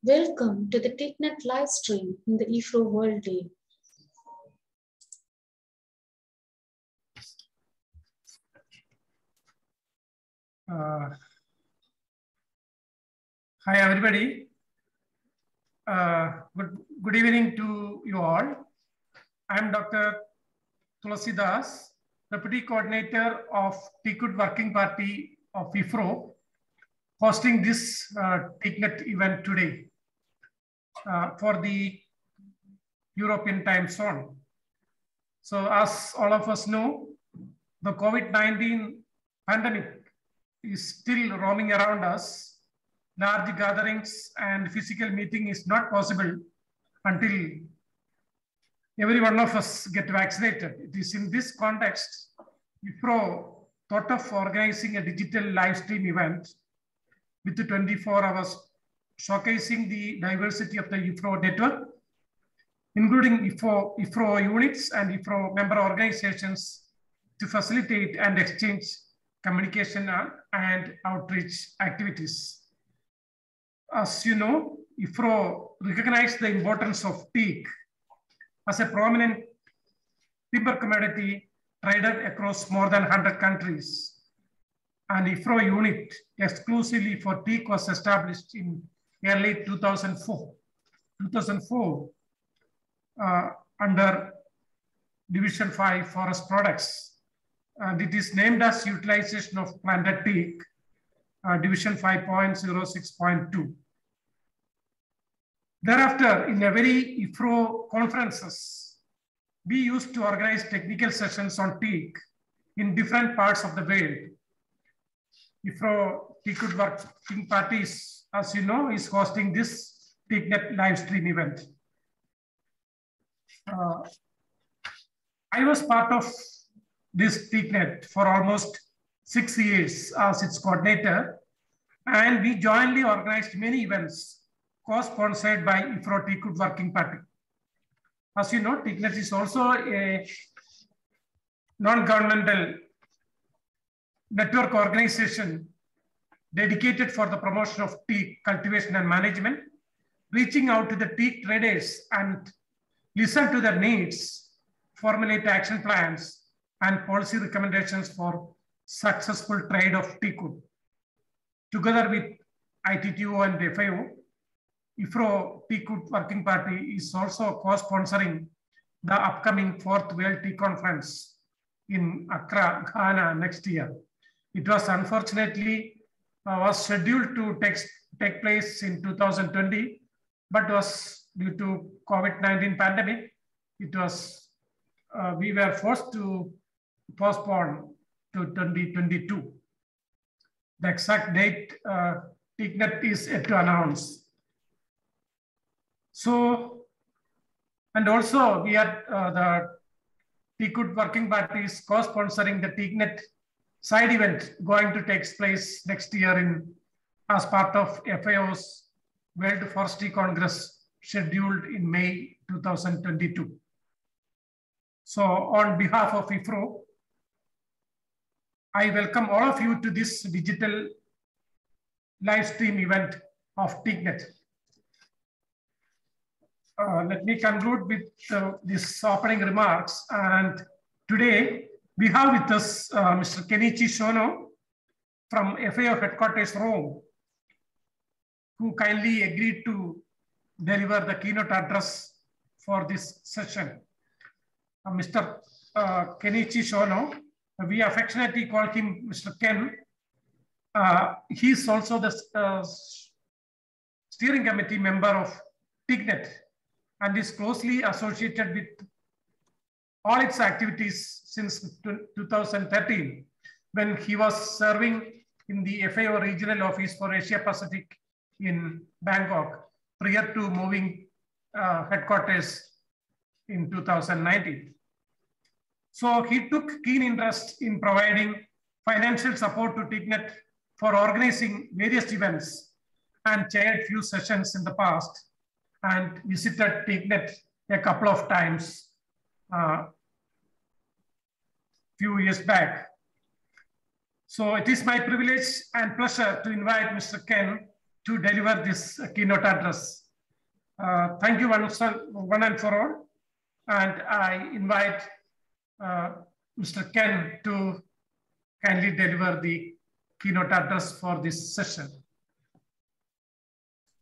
Welcome to the TEAKNET live stream in the IUFRO World Day. Hi everybody. Good evening to you all. I am Dr. Tulasi Das, Deputy Coordinator of TEAKNET Working Party of IUFRO, hosting this TEAKNET event today for the European time zone. So as all of us know, the COVID-19 pandemic is still roaming around us. Large gatherings and physical meeting is not possible until every one of us get vaccinated. It is in this context, IUFRO thought of organizing a digital live stream event with the 24 hours showcasing the diversity of the IUFRO network, including IUFRO units and IUFRO member organizations to facilitate and exchange communication and outreach activities. As you know, IUFRO recognized the importance of teak as a prominent timber commodity traded across more than 100 countries. An IUFRO unit exclusively for teak was established in early 2004 under Division 5 Forest Products. And it is named as Utilization of Planted Teak, Division 5.06.2. Thereafter, in every IUFRO conferences, we used to organize technical sessions on teak in different parts of the world. IUFRO TEAKNET Working Parties, as you know, is hosting this TEAKNET live stream event. I was part of this TEAKNET for almost 6 years as its coordinator, and we jointly organized many events co-sponsored by IUFRO TEAKNET Working Party. As you know, TEAKNET is also a non-governmental network organization dedicated for the promotion of teak cultivation and management, reaching out to the teak traders and listen to their needs, formulate action plans and policy recommendations for successful trade of teak wood. Together with ITTO and FAO, IUFRO TEAKNET Working Party is also co-sponsoring the upcoming 4th World Tea Conference in Accra, Ghana next year. It was unfortunately was scheduled to take place in 2020, but was due to COVID-19 pandemic, it was we were forced to postpone to 2022. The exact date TEAKNET is yet to announce. So, and also we are the TEAKNET Working Party is co-sponsoring the TEAKNET side event going to take place next year as part of FAO's World Forestry Congress scheduled in May 2022. So on behalf of IUFRO, I welcome all of you to this digital live stream event of TEAKNET. Let me conclude with this opening remarks. And today we have with us Mr. Kenichi Shono from FAO headquarters Rome, who kindly agreed to deliver the keynote address for this session. Mr. Kenichi Shono, we affectionately call him Mr. Ken. He is also the steering committee member of TEAKNET and is closely associated with all its activities since 2013, when he was serving in the FAO Regional Office for Asia Pacific in Bangkok, prior to moving headquarters in 2019. So he took keen interest in providing financial support to TEAKNET for organizing various events and chaired few sessions in the past and visited TEAKNET a couple of times few years back. So it is my privilege and pleasure to invite Mr. Ken to deliver this keynote address. Thank you one and for all. And I invite Mr. Ken to kindly deliver the keynote address for this session.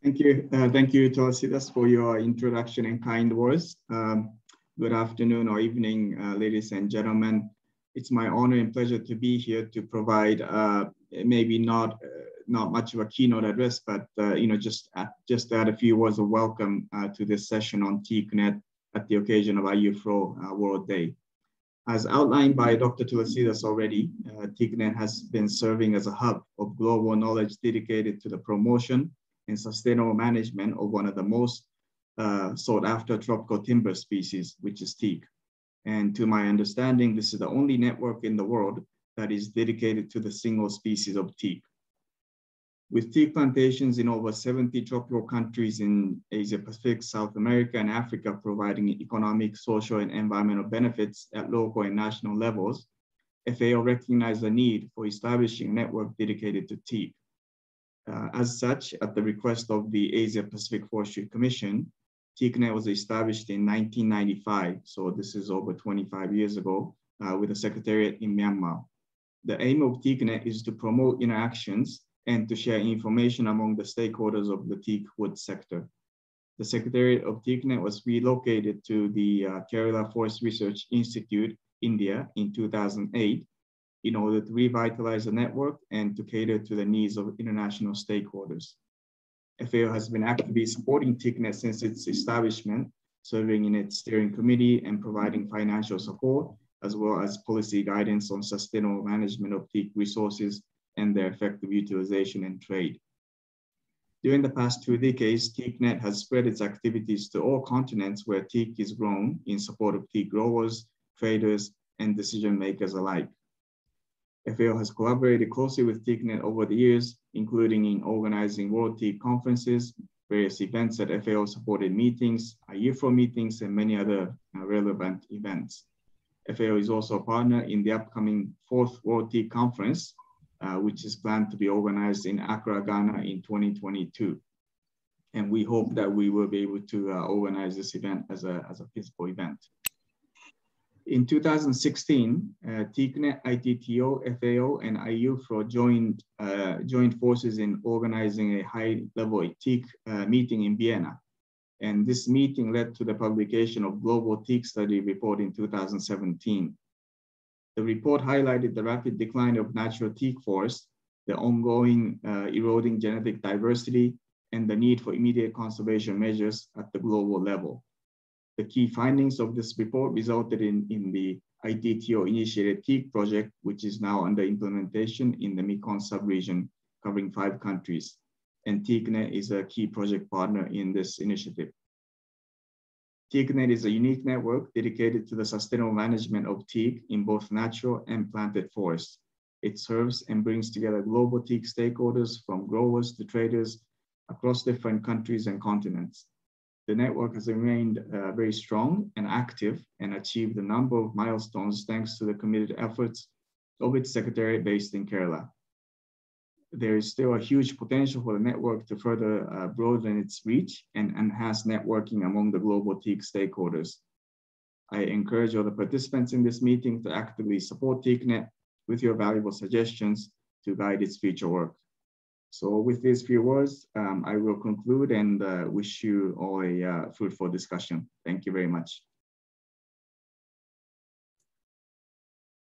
Thank you, Tulasidas, for your introduction and kind words. Good afternoon or evening, ladies and gentlemen. It's my honor and pleasure to be here to provide maybe not much of a keynote address, but just add a few words of welcome to this session on TEAKNET at the occasion of IUFRO World Day. As outlined by Dr. Tulasidas already, TEAKNET has been serving as a hub of global knowledge dedicated to the promotion and sustainable management of one of the most sought after tropical timber species, which is teak. And to my understanding, this is the only network in the world that is dedicated to the single species of teak. With teak plantations in over 70 tropical countries in Asia Pacific, South America, and Africa, providing economic, social, and environmental benefits at local and national levels, FAO recognized the need for establishing a network dedicated to teak. As such, at the request of the Asia Pacific Forestry Commission, TEAKNET was established in 1995, so this is over 25 years ago, with a secretariat in Myanmar. The aim of TEAKNET is to promote interactions and to share information among the stakeholders of the teak wood sector. The secretariat of TEAKNET was relocated to the Kerala Forest Research Institute, India, in 2008, in order to revitalize the network and to cater to the needs of international stakeholders. FAO has been actively supporting TEAKNET since its establishment, serving in its steering committee and providing financial support, as well as policy guidance on sustainable management of teak resources and their effective utilization and trade. During the past 2 decades, TEAKNET has spread its activities to all continents where teak is grown in support of teak growers, traders, and decision makers alike. FAO has collaborated closely with TEAKNET over the years, including in organizing World Teak conferences, various events at FAO-supported meetings, IUFRO meetings, and many other relevant events. FAO is also a partner in the upcoming 4th World Teak Conference, which is planned to be organized in Accra, Ghana in 2022. And we hope that we will be able to organize this event as a physical event. In 2016, TEAKNET, ITTO, FAO, and IUFRO joined forces in organizing a high-level teak meeting in Vienna. And this meeting led to the publication of Global Teak Study Report in 2017. The report highlighted the rapid decline of natural teak forests, the ongoing eroding genetic diversity, and the need for immediate conservation measures at the global level. The key findings of this report resulted in the ITTO-initiated teak project, which is now under implementation in the Mekong sub-region, covering 5 countries. And TEAKNET is a key project partner in this initiative. TEAKNET is a unique network dedicated to the sustainable management of teak in both natural and planted forests. It serves and brings together global teak stakeholders from growers to traders across different countries and continents. The network has remained very strong and active and achieved a number of milestones thanks to the committed efforts of its secretariat based in Kerala. There is still a huge potential for the network to further broaden its reach and enhance networking among the global teak stakeholders. I encourage all the participants in this meeting to actively support TEAKNET with your valuable suggestions to guide its future work. So with these few words, I will conclude and wish you all a fruitful discussion. Thank you very much.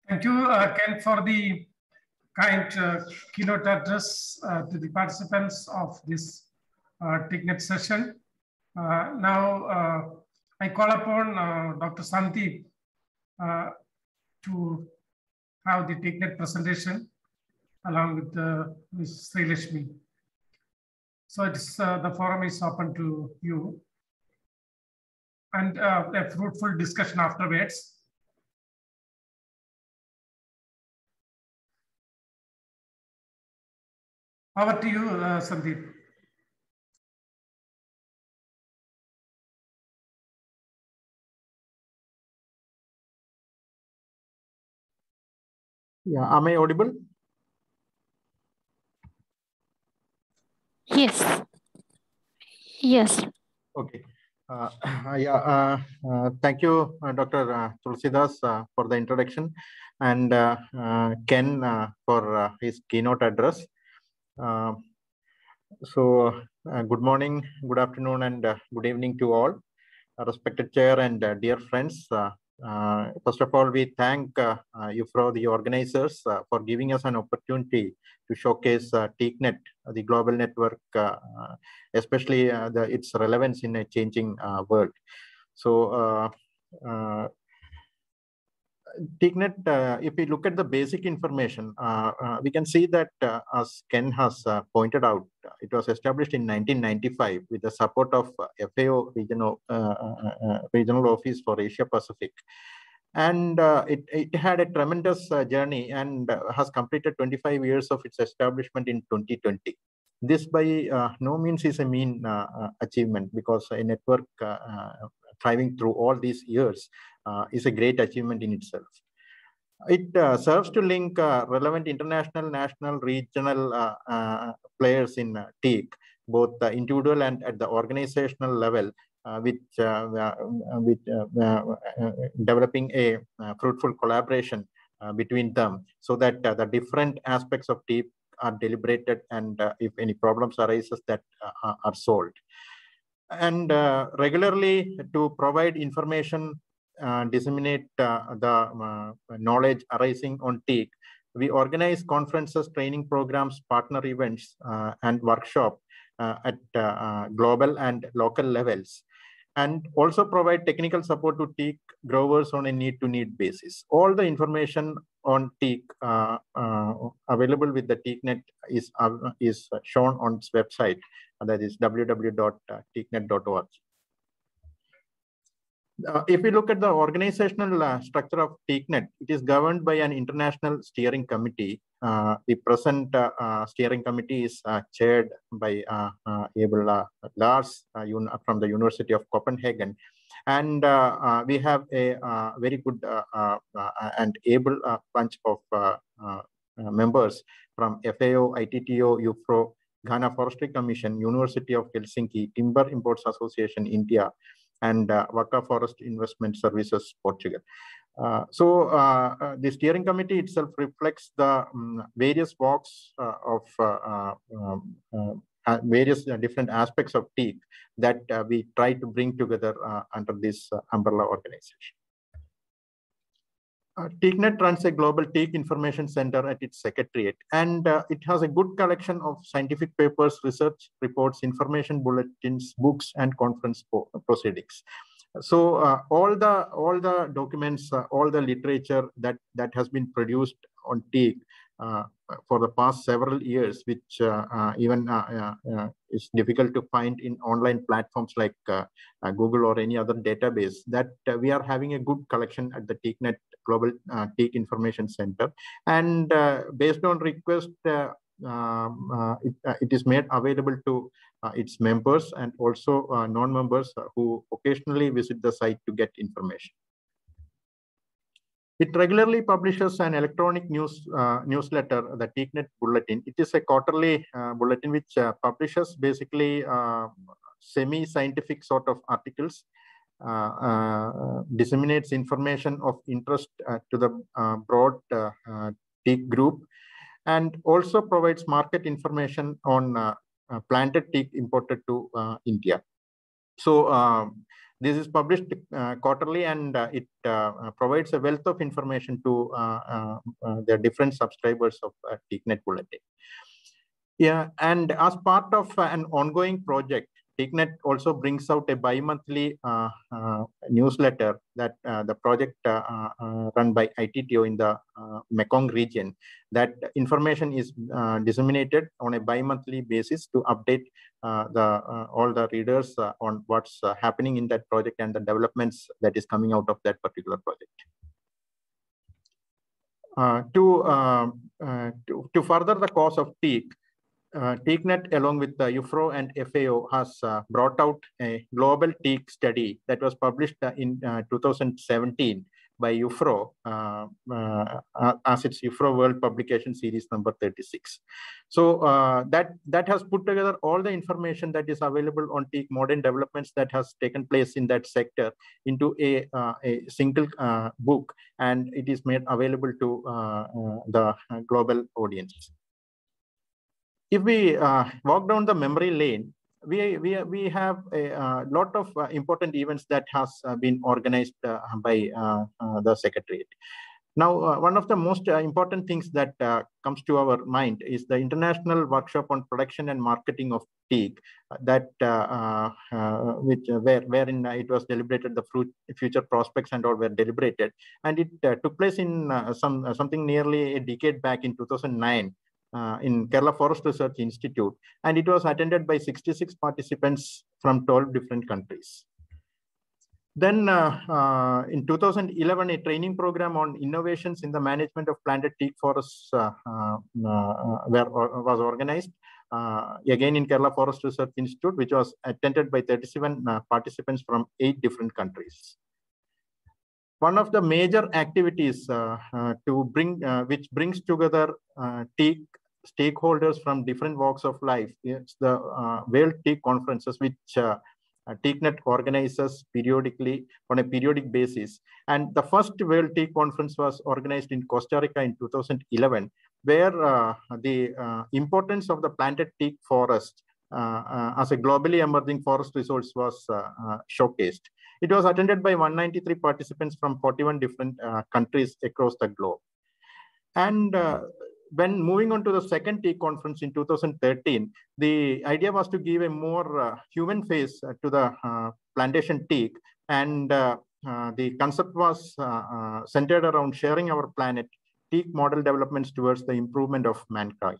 Thank you, Ken, for the kind keynote address to the participants of this TEAKNET session. Now, I call upon Dr. Sandeep to have the TEAKNET presentation along with Ms. Srilashmi. So it's, the forum is open to you and a fruitful discussion afterwards. Over to you, Sandeep. Yeah, am I audible? Yes. Yes. Okay. Thank you, Dr. Tulsidas, for the introduction, and Ken for his keynote address. Good morning, good afternoon, and good evening to all. Respected chair and dear friends, first of all, we thank IUFRO, the organizers, for giving us an opportunity to showcase TEAKNET, the global network, especially its relevance in a changing world. So, TEAKNET, if we look at the basic information, we can see that, as Ken has pointed out, it was established in 1995 with the support of FAO Regional Office for Asia Pacific. And it had a tremendous journey and has completed 25 years of its establishment in 2020. This by no means is a mean achievement, because a network thriving through all these years is a great achievement in itself. It serves to link relevant international, national, regional players in TEAK, both individual and at the organizational level, with developing a fruitful collaboration between them, so that the different aspects of TEAK are deliberated, and if any problems arises, that are solved. And regularly to provide information, disseminate the knowledge arising on TEAK, we organize conferences, training programs, partner events, and workshop at global and local levels, and also provide technical support to TEAK growers on a need-to-need basis. All the information on TEAK available with the TEAKNET is shown on its website, that is www.teaknet.org. If we look at the organizational structure of TEAKNET, it is governed by an international steering committee. The present steering committee is chaired by Abel Lars from the University of Copenhagen. And we have a very good and able bunch of members from FAO, ITTO, IUFRO, Ghana Forestry Commission, University of Helsinki, Timber Imports Association, India, and Waka Forest Investment Services, Portugal. The steering committee itself reflects the various walks of various different aspects of TEAK that we try to bring together under this umbrella organization. TEAKNET runs a global TEAK information center at its secretariat, and it has a good collection of scientific papers, research reports, information bulletins, books, and conference proceedings. So all the documents, all the literature that has been produced on TEAK for the past several years, which even is difficult to find in online platforms like Google or any other database, that we are having a good collection at the TEAKNET Global TEAK Information Center. And based on request, it is made available to its members and also non-members who occasionally visit the site to get information. It regularly publishes an electronic newsletter, the TEAKNET Bulletin. It is a quarterly bulletin which publishes basically semi-scientific sort of articles, disseminates information of interest to the broad TEAK group, and also provides market information on planted teak imported to India. So this is published quarterly, and it provides a wealth of information to the different subscribers of TEAKNET Bulletin. Yeah, and as part of an ongoing project, TEAKNET also brings out a bi-monthly newsletter that the project run by ITTO in the Mekong region. That information is disseminated on a bi-monthly basis to update all the readers on what's happening in that project and the developments that is coming out of that particular project. To further the cause of TEAK, TEAKNET, along with the IUFRO and FAO, has brought out a global TEAK study that was published in 2017 by IUFRO as its IUFRO World publication series number 36. So that has put together all the information that is available on Teak modern developments that has taken place in that sector into a single book, and it is made available to the global audience. If we walk down the memory lane, we have a lot of important events that has been organized by the Secretariat. Now, one of the most important things that comes to our mind is the International Workshop on Production and Marketing of Teak, wherein it was deliberated, the future prospects and all were deliberated, and it took place in something nearly a decade back in 2009. In Kerala Forest Research Institute, and it was attended by 66 participants from 12 different countries. Then in 2011, a training program on innovations in the management of planted teak forests was organized, again in Kerala Forest Research Institute, which was attended by 37 participants from 8 different countries. One of the major activities which brings together teak stakeholders from different walks of life is the World Teak Conferences, which TEAKNET organizes periodically on a periodic basis. And the first World Teak Conference was organized in Costa Rica in 2011, where the importance of the planted teak forest as a globally emerging forest resource was showcased. It was attended by 193 participants from 41 different countries across the globe. And when moving on to the second Teak conference in 2013, the idea was to give a more human face to the plantation teak, and the concept was centered around sharing our planet, teak model developments towards the improvement of mankind.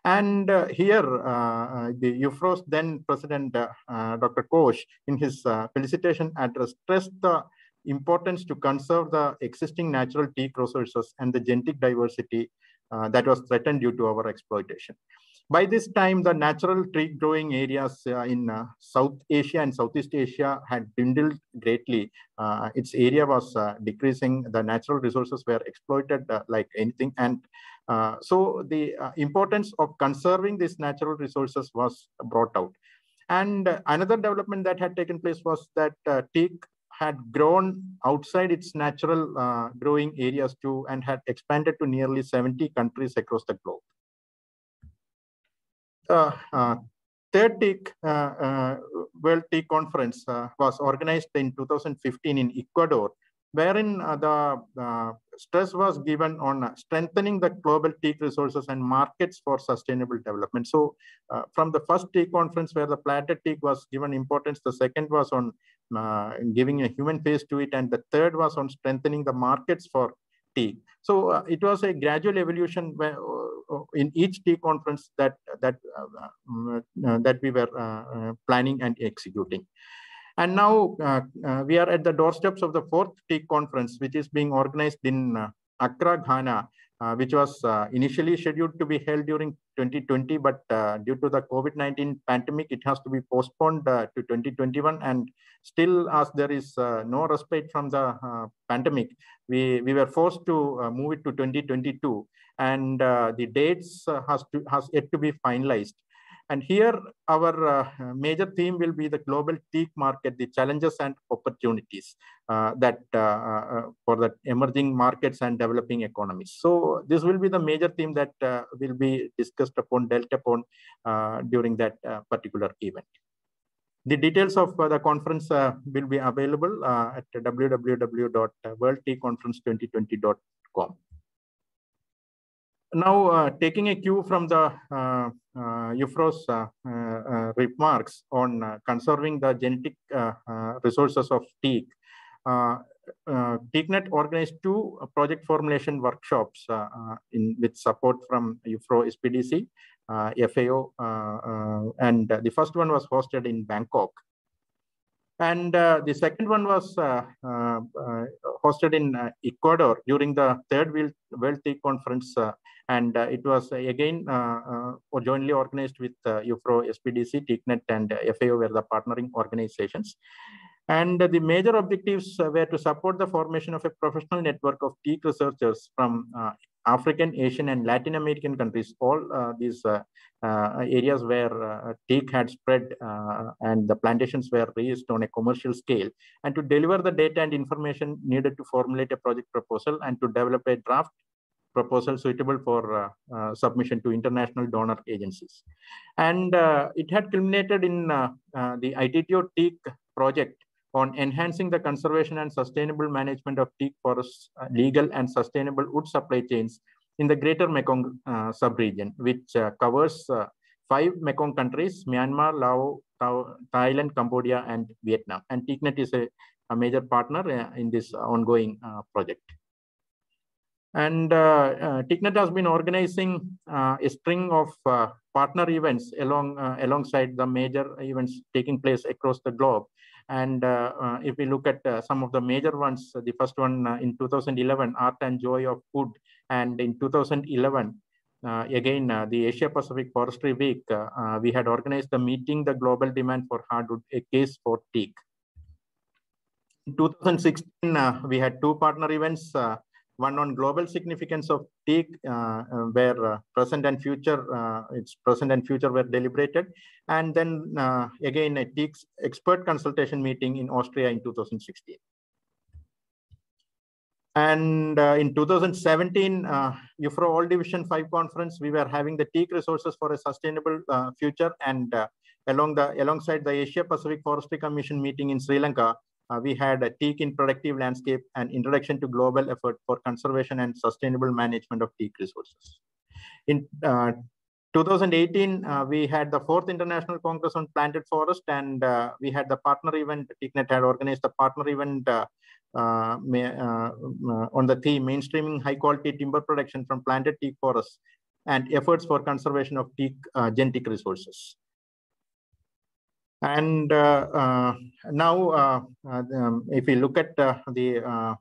And here, the IUFRO's then President, Dr. Kosh, in his felicitation address, stressed the importance to conserve the existing natural teak resources and the genetic diversity that was threatened due to our exploitation. By this time, the natural teak growing areas in South Asia and Southeast Asia had dwindled greatly. Its area was decreasing. The natural resources were exploited like anything. And so the importance of conserving these natural resources was brought out. And another development that had taken place was that teak had grown outside its natural growing areas too, and had expanded to nearly 70 countries across the globe. Third Teak World Teak Conference was organized in 2015 in Ecuador, wherein the stress was given on strengthening the global teak resources and markets for sustainable development. So from the first Teak conference where the planted teak was given importance, the second was on giving a human face to it, and the third was on strengthening the markets for teak. So it was a gradual evolution where, in each Teak conference that we were planning and executing. And now we are at the doorsteps of the fourth Teak conference, which is being organized in Accra, Ghana, which was initially scheduled to be held during 2020, but due to the COVID-19 pandemic, it has to be postponed to 2021. And still, as there is no respite from the pandemic, we were forced to move it to 2022. And the dates has yet to be finalized. And here, our major theme will be the global teak market, the challenges and opportunities that for the emerging markets and developing economies. So this will be the major theme that will be discussed upon, dealt upon during that particular event. The details of the conference will be available at www.worldteakconference2020.com. Now, taking a cue from the IUFRO's remarks on conserving the genetic resources of teak, TEAKNET organized 2 project formulation workshops with support from IUFRO SPDC, FAO, and the first one was hosted in Bangkok. And the second one was hosted in Ecuador during the third World Teak Conference, and it was again jointly organized with IUFRO SPDC, TEAKNET, and FAO were the partnering organizations. And the major objectives were to support the formation of a professional network of teak researchers from African, Asian, and Latin American countries, all these areas where teak had spread and the plantations were raised on a commercial scale, and to deliver the data and information needed to formulate a project proposal and to develop a draft proposal suitable for submission to international donor agencies. And it had culminated in the ITTO teak project on enhancing the conservation and sustainable management of teak forests, legal and sustainable wood supply chains in the greater Mekong sub-region, which covers 5 Mekong countries: Myanmar, Laos, Thailand, Cambodia, and Vietnam. And TEAKNET is a major partner in this ongoing project. And TEAKNET has been organizing a string of partner events alongside the major events taking place across the globe. And if we look at some of the major ones, the first one in 2011, Art and Joy of Wood. And in 2011, again, the Asia Pacific Forestry Week, we had organized the Meeting the Global Demand for Hardwood, a Case for Teak. In 2016, we had 2 partner events, one on global significance of teak, where present and future were deliberated, and then again a teak expert consultation meeting in Austria in 2016. And in 2017, IUFRO World Division 5 conference, we were having the teak resources for a sustainable future, and alongside the Asia Pacific Forestry Commission meeting in Sri Lanka, we had a teak in productive landscape and introduction to global effort for conservation and sustainable management of teak resources. In 2018, we had the 4th International Congress on Planted Forest, and we had the partner event. TEAKNET had organized the partner event on the theme mainstreaming high quality timber production from planted teak forests and efforts for conservation of teak genetic resources. And now, if we look at the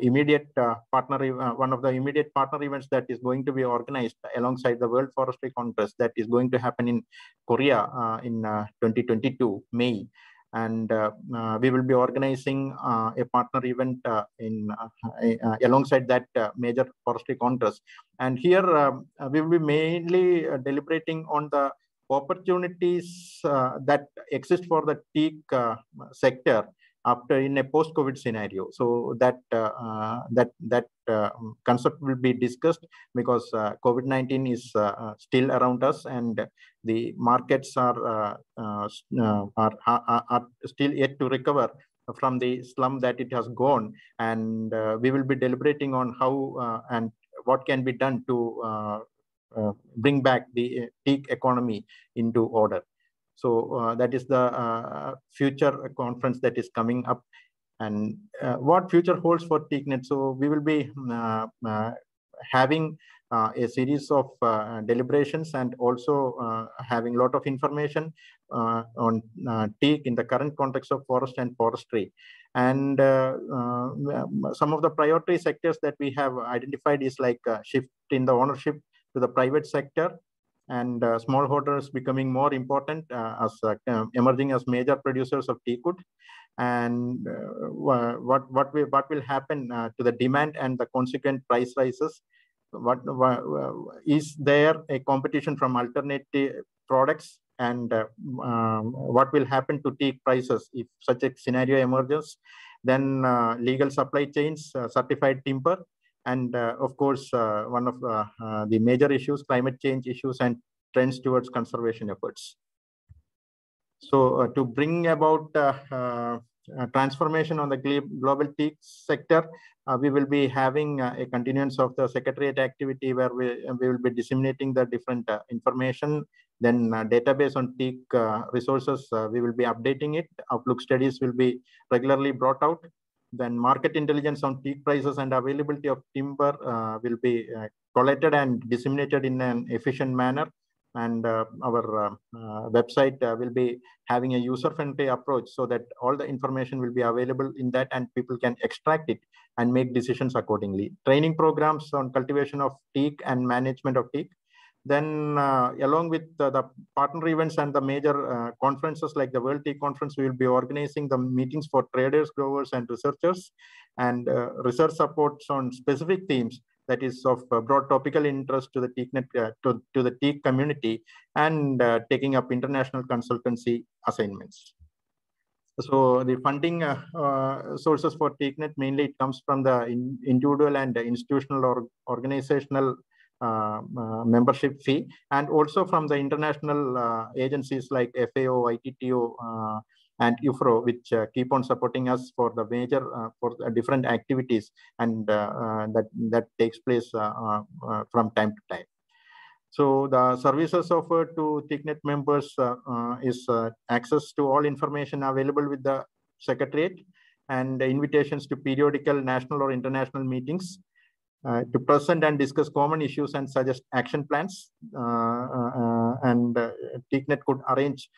immediate one of the immediate partner events that is going to be organized alongside the World Forestry Congress that is going to happen in Korea in 2022 May, and we will be organizing a partner event alongside that major forestry congress. And here we will be mainly deliberating on the opportunities that exist for the teak sector after in a post-COVID scenario. So that concept will be discussed, because COVID-19 is still around us, and the markets are still yet to recover from the slump that it has gone. And we will be deliberating on how and what can be done to bring back the teak economy into order. So that is the future conference that is coming up, and what future holds for TEAKNET. So we will be having a series of deliberations, and also having a lot of information on teak in the current context of forest and forestry. And some of the priority sectors that we have identified is like shift in the ownership to the private sector, and smallholders becoming more important as emerging as major producers of teak wood. And what will happen to the demand and the consequent price rises? Is there a competition from alternative products? And what will happen to teak prices if such a scenario emerges? Then legal supply chains, certified timber, and of course, one of the major issues, climate change issues and trends towards conservation efforts. So to bring about transformation on the global teak sector, we will be having a continuance of the secretariat activity, where we will be disseminating the different information. Then database on teak resources, we will be updating it. Outlook studies will be regularly brought out. Then market intelligence on teak prices and availability of timber will be collected and disseminated in an efficient manner. And our website will be having a user-friendly approach, so that all the information will be available in that, and people can extract it and make decisions accordingly. Training programs on cultivation of teak and management of teak. Then along with the partner events and the major conferences like the World Teak Conference, we will be organizing the meetings for traders, growers, and researchers, and research supports on specific themes that is of broad topical interest to the TEAKNET, to the Teak community, and taking up international consultancy assignments. So the funding sources for TEAKNET, mainly it comes from the individual and institutional or organizational membership fee, and also from the international agencies like FAO, ITTO, and IUFRO, which keep on supporting us for the major for the different activities, and that takes place from time to time. So the services offered to TEAKNET members is access to all information available with the Secretariat, and invitations to periodical national or international meetings to present and discuss common issues and suggest action plans. And TEAKNET could arrange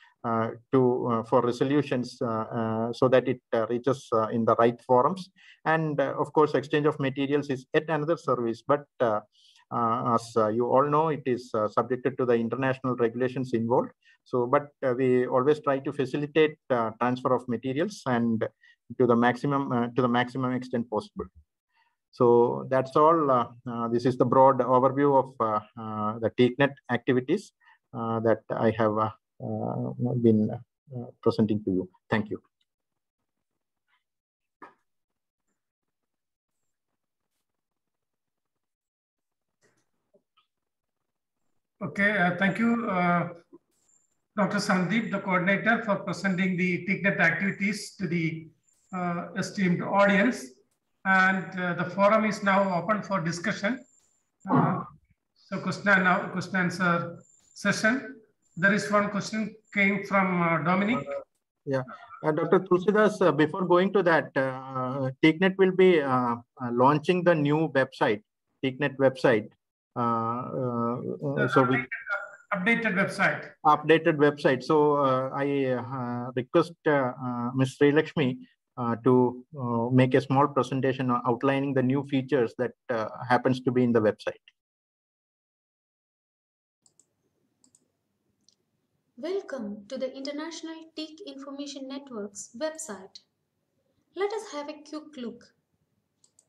for resolutions so that it reaches in the right forums. And of course, exchange of materials is yet another service, but as you all know, it is subjected to the international regulations involved. So, but we always try to facilitate transfer of materials and to the maximum extent possible. So that's all. This is the broad overview of the TEAKNET activities that I have been presenting to you. Thank you. Okay, thank you, Dr. Sandeep, the coordinator, for presenting the TEAKNET activities to the esteemed audience. And the forum is now open for discussion. So question and answer session. There is one question came from Dominic. Yeah, Dr. Tulsidas, before going to that, TEAKNET will be launching the new website, TEAKNET website. So updated website. Updated website. So I request Ms. Srilakshmi to make a small presentation outlining the new features that happens to be in the website. Welcome to the International Teak Information Network's website. Let us have a quick look.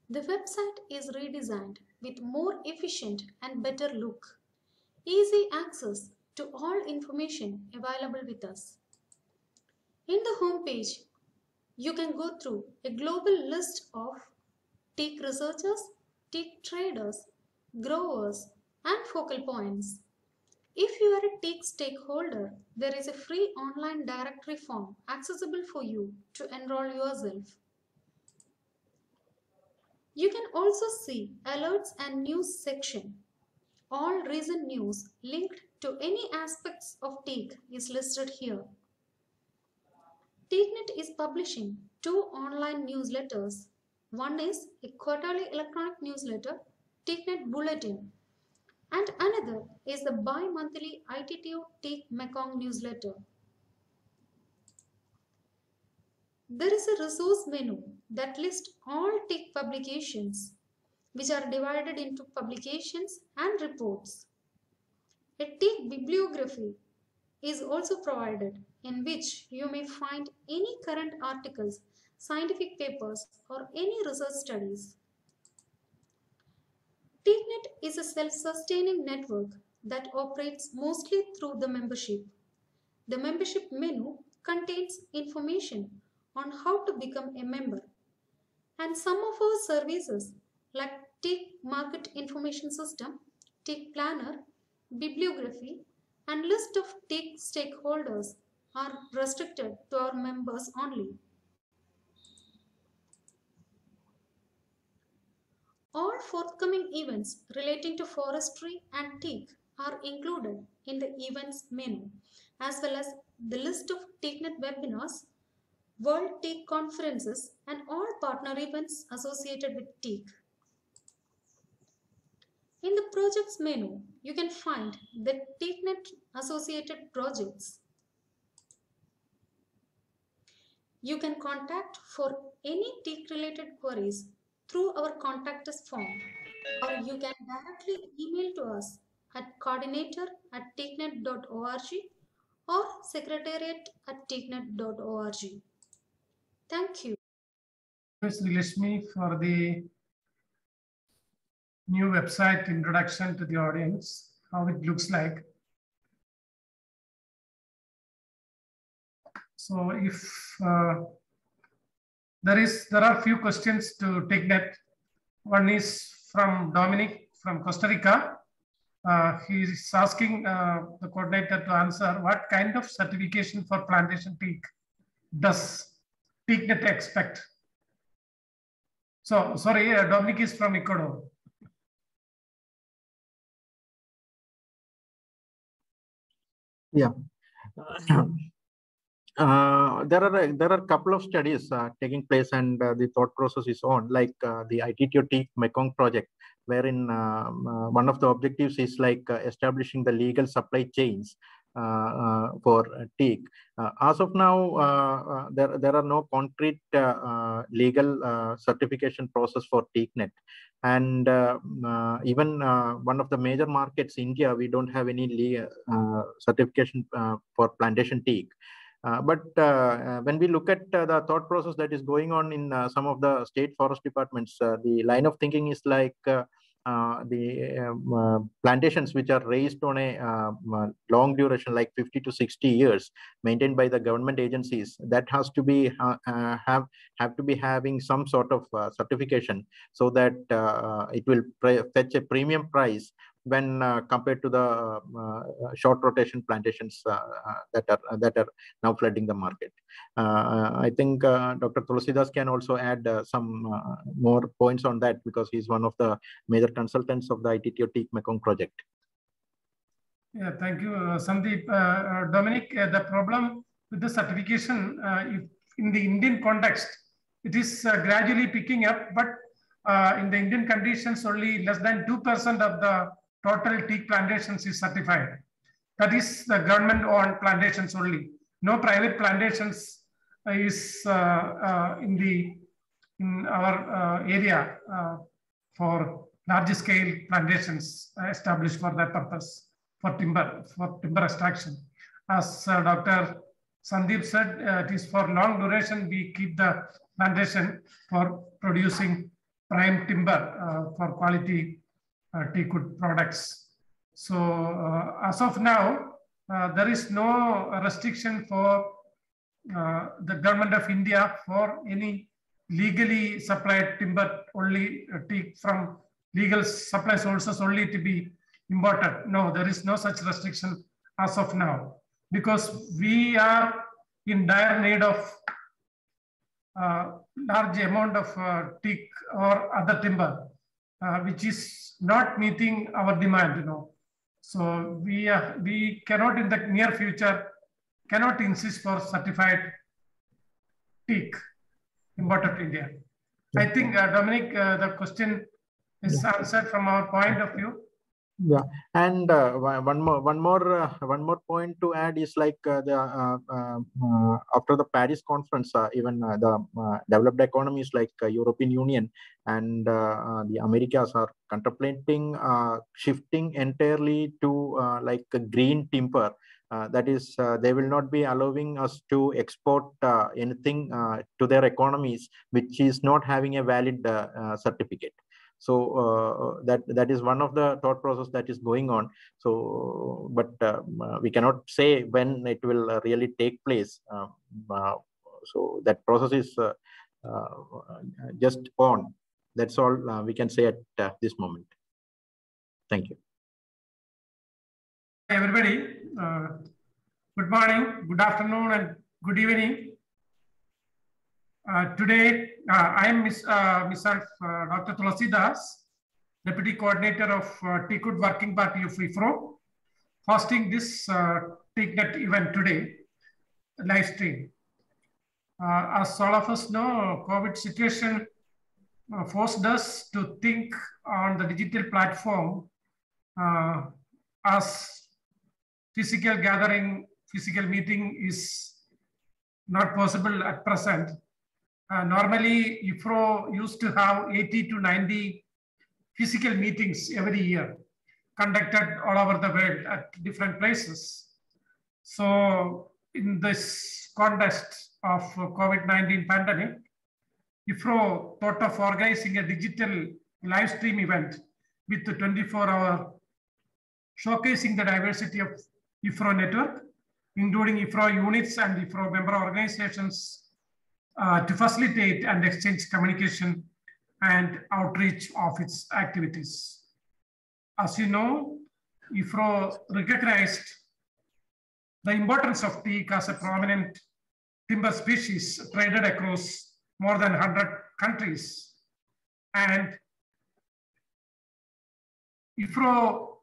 The website is redesigned with more efficient and better look, easy access to all information available with us. In the home page, you can go through a global list of teak researchers, teak traders, growers, and focal points. If you are a teak stakeholder, there is a free online directory form accessible for you to enroll yourself. You can also see alerts and news section. All recent news linked to any aspects of teak is listed here. TEAKNET is publishing 2 online newsletters. One is a quarterly electronic newsletter, TEAKNET Bulletin, and another is the bi-monthly ITTO Teak Mekong newsletter. There is a resource menu that lists all teak publications, which are divided into publications and reports. A teak bibliography is also provided, in which you may find any current articles, scientific papers, or any research studies. TEAKNET is a self-sustaining network that operates mostly through the membership. The membership menu contains information on how to become a member, and some of our services like Teak Market Information System, Teak Planner, Bibliography, and list of Teak stakeholders are restricted to our members only. All forthcoming events relating to forestry and teak are included in the events menu, as well as the list of TEAKNET webinars, World Teak conferences, and all partner events associated with teak. In the projects menu, you can find the TEAKNET associated projects. You can contact for any teak related queries through our contact us form, or you can directly email to us at coordinator@teaknet.org or secretariat@teaknet.org. Thank you. Ms. Srilashmi for the new website introduction to the audience, how it looks like. So if there are few questions to TEAKNET. One is from Dominic from Costa Rica. He is asking the coordinator to answer what kind of certification for plantation teak does TEAKNET expect? So sorry, Dominic is from Ecuador. Yeah. There are a couple of studies taking place, and the thought process is on, like the ITTO Teak Mekong project, wherein one of the objectives is like establishing the legal supply chains for teak. As of now, there are no concrete legal certification process for TEAKNET, and even one of the major markets, India, we don't have any legal certification for plantation teak. But when we look at the thought process that is going on in some of the state forest departments, the line of thinking is like the plantations which are raised on a long duration, like 50 to 60 years, maintained by the government agencies, that has to be have to be having some sort of certification, so that it will fetch a premium price when compared to the short rotation plantations that are now flooding the market. I think Dr. Tulasidas can also add some more points on that, because he's one of the major consultants of the ITTO Teak Mekong project. Yeah, thank you, Sandeep. Dominic, the problem with the certification, if in the Indian context, it is gradually picking up, but in the Indian conditions, only less than 2% of the total teak plantations is certified. That is the government-owned plantations only. No private plantations is in our area for large-scale plantations established for that purpose, for timber extraction. As Dr. Sandeep said, it is for long duration we keep the plantation for producing prime timber for quality teak wood products. So as of now, there is no restriction for the government of India for any legally supplied timber, only teak from legal supply sources only to be imported. No, there is no such restriction as of now, because we are in dire need of large amount of teak or other timber, which is not meeting our demand, So we cannot in the near future cannot insist for certified teak imported to India. I think Dominic, the question is answered from our point of view. Yeah, and one more point to add is like after the Paris conference, even the developed economies like European Union and the Americas are contemplating shifting entirely to like a green timber. That is, they will not be allowing us to export anything to their economies which is not having a valid certificate. So that is one of the thought process that is going on. So, but we cannot say when it will really take place. So that process is just on. That's all we can say at this moment. Thank you. Hi everybody. Good morning, good afternoon, and good evening. Today, I am myself, Dr. Tulasidas, Deputy Coordinator of TEAKNET Working Party of IUFRO, hosting this TEAKNET event today, live stream. As all of us know, COVID situation forced us to think on the digital platform as physical gathering, physical meeting is not possible at present. Normally, IUFRO used to have 80 to 90 physical meetings every year. conducted all over the world at different places. So in this context of COVID-19 pandemic, IUFRO thought of organizing a digital live stream event with the 24-hour showcasing the diversity of IUFRO network, including IUFRO units and IUFRO member organizations to facilitate and exchange communication and outreach of its activities. As you know, IUFRO recognized the importance of teak as a prominent timber species traded across more than 100 countries. And IUFRO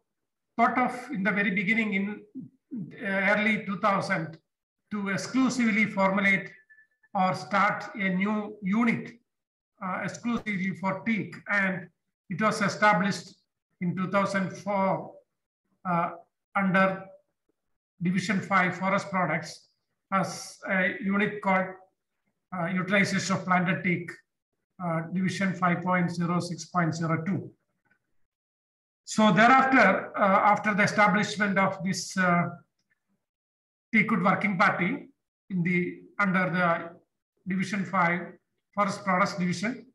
thought of in the very beginning in early 2000 to exclusively formulate or start a new unit exclusively for teak. And it was established in 2004 under Division 5 Forest Products as a unit called Utilization of Planted Teak, Division 5.06.02. So thereafter, after the establishment of this Teakwood Working Party under the Division 5 Forest Products Division,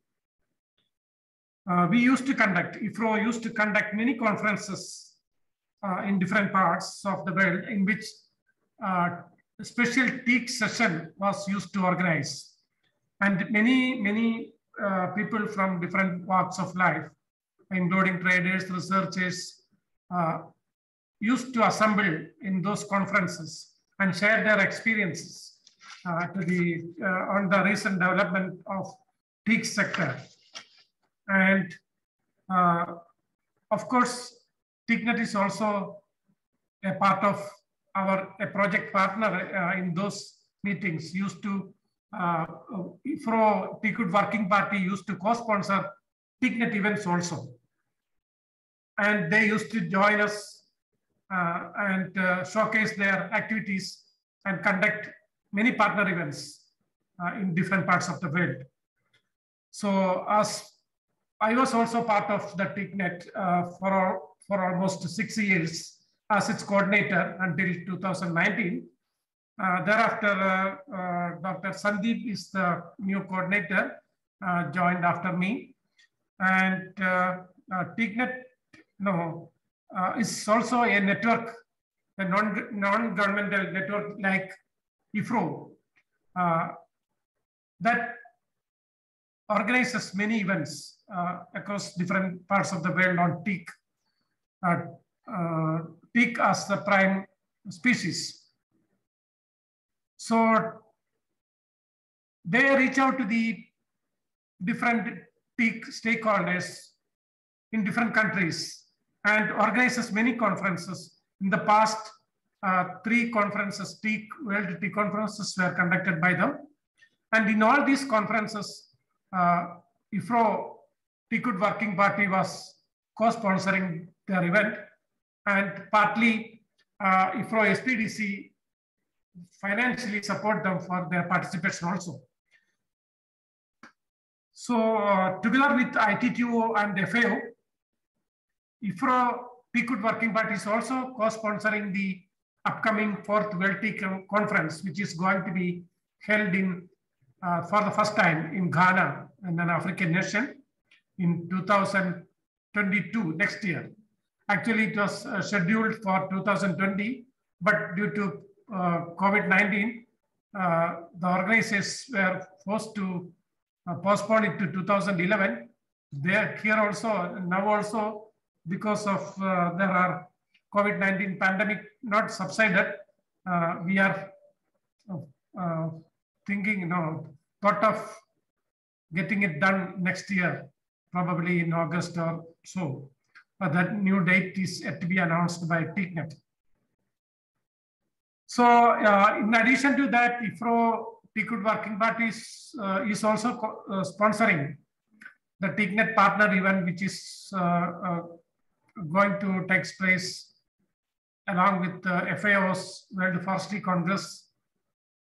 IUFRO used to conduct many conferences in different parts of the world in which a special teak session was used to organize. And many people from different walks of life, including traders, researchers, used to assemble in those conferences and share their experiences on the recent development of Teak sector. And of course, TEAKNET is also a part of a project partner in those meetings. IUFRO Teakwood Working Party used to co-sponsor TEAKNET events also. And they used to join us and showcase their activities and conduct many partner events in different parts of the world. So as I was also part of the TEAKNET for almost 6 years as its coordinator until 2019. Thereafter, Dr. Sandeep is the new coordinator, joined after me. And TEAKNET is also a network, a non-governmental network like IUFRO that organizes many events across different parts of the world on teak. Teak as the prime species. So they reach out to the different teak stakeholders in different countries and organizes many conferences. In the past, 3 conferences, World Teak conferences were conducted by them. And in all these conferences, IUFRO Teakwood Working Party was co-sponsoring their event, and partly IUFRO SPDC financially support them for their participation also. So together with ITTO and FAO, IUFRO Teakwood Working Party is also co-sponsoring the upcoming 4th World Teak Conference, which is going to be held for the first time in Ghana, in an African nation, in 2022, next year. Actually, it was scheduled for 2020, but due to COVID-19, the organizers were forced to postpone it to 2011. Here also, now also, because of there are COVID-19 pandemic not subsided, we are thinking, thought of getting it done next year, probably in August or so. That new date is yet to be announced by TEAKNET. So in addition to that, IUFRO Teakwood Working Party is also sponsoring the TEAKNET partner event, which is going to take place along with FAO's World Forestry Congress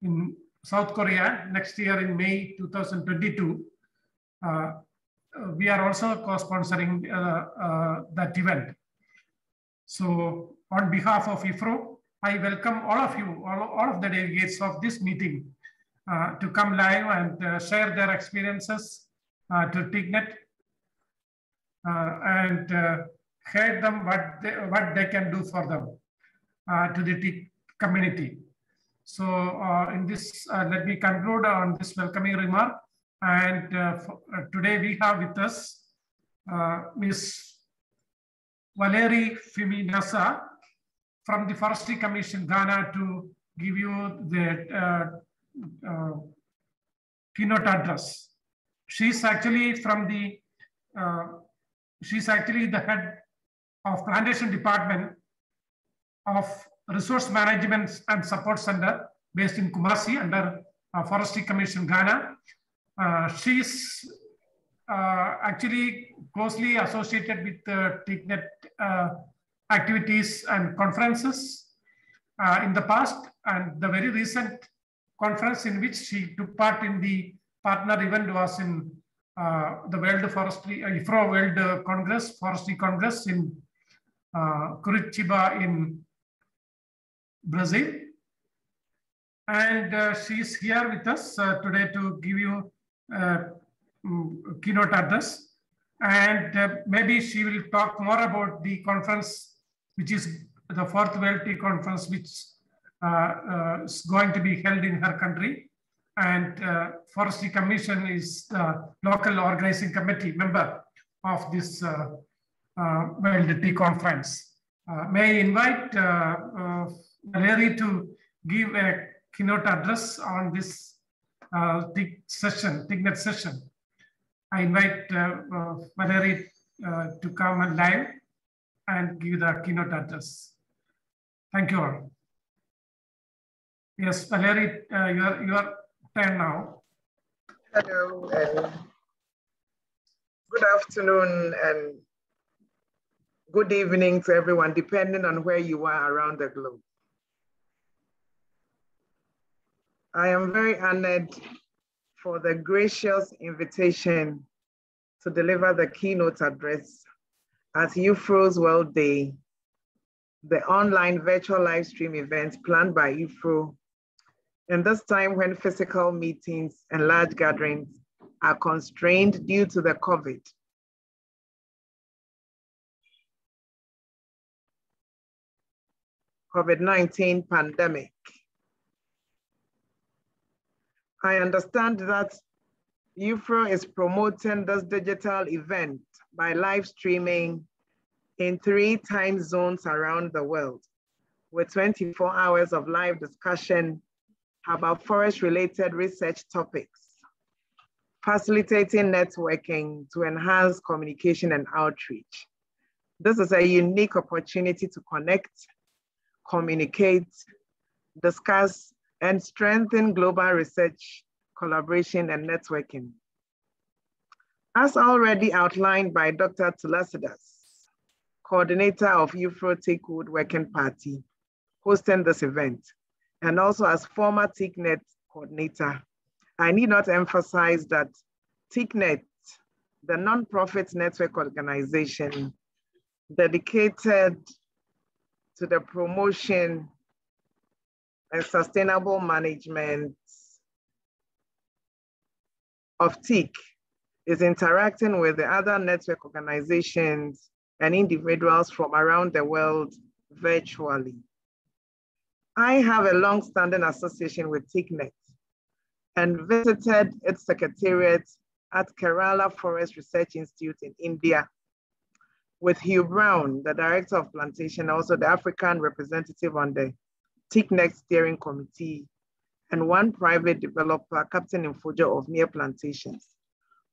in South Korea next year in May 2022. We are also co-sponsoring that event. So on behalf of IUFRO, I welcome all of you, all of the delegates of this meeting to come live and share their experiences to TEAKNET and hear them what they can do for them to the TEAK community. So in this, let me conclude on this welcoming remark. And today we have with us Ms. Valerie Fiminasa from the Forestry Commission Ghana to give you the keynote address. She's actually from the she's actually the head of plantation department of Resource Management and Support Center based in Kumasi under Forestry Commission Ghana. She's actually closely associated with TEAKNET activities and conferences in the past, and the very recent conference in which she took part in the partner event was in the World Forestry, IUFRO World Congress, Forestry Congress in Curitiba in Brazil. And she's here with us today to give you keynote address. And maybe she will talk more about the conference, which is the 4th World Tea Conference, which is going to be held in her country. And Forestry Commission is the local organizing committee member of this World Tea Conference. May I invite Valerie to give a keynote address on this TEAKNET session. I invite Valerie to come and live and give the keynote address. Thank you all. Yes, Valerie, your turn now. Hello, and good afternoon and good evening to everyone, depending on where you are around the globe. I am very honored for the gracious invitation to deliver the keynote address at IUFRO's World Day, the online virtual live stream event planned by IUFRO, in this time when physical meetings and large gatherings are constrained due to the COVID-19 pandemic. I understand that IUFRO is promoting this digital event by live streaming in 3 time zones around the world, with 24 hours of live discussion about forest-related research topics, facilitating networking to enhance communication and outreach. This is a unique opportunity to connect, communicate, discuss, and strengthen global research, collaboration, and networking. As already outlined by Dr. Tulasidas, coordinator of IUFRO TEAKNET Working Party, hosting this event, and also as former TEAKNET coordinator, I need not emphasize that TEAKNET, the nonprofit network organization dedicated to the promotion and sustainable management of teak, is interacting with the other network organizations and individuals from around the world virtually. I have a long-standing association with TEAKNET and visited its secretariat at Kerala Forest Research Institute in India with Hugh Brown, the director of plantation, also the African representative on the TEAKNET steering committee, and one private developer, Captain Infojo of Near Plantations,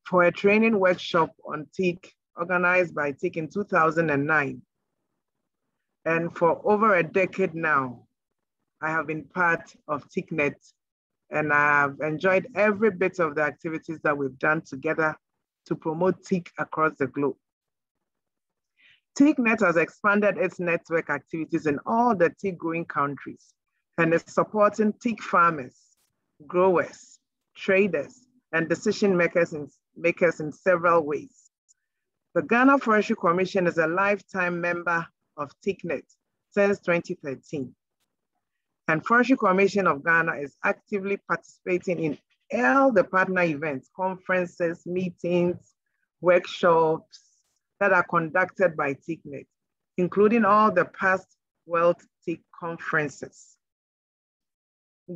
for a training workshop on teak organized by TEAK in 2009. And for over a decade now, I have been part of TEAKNET, and I have enjoyed every bit of the activities that we've done together to promote teak across the globe. TEAKNET has expanded its network activities in all the teak growing countries and is supporting teak farmers, growers, traders, and decision makers in several ways. The Ghana Forestry Commission is a lifetime member of TEAKNET since 2013. And Forestry Commission of Ghana is actively participating in all the partner events, conferences, meetings, workshops that are conducted by TEAKNET, including all the past World Teak conferences.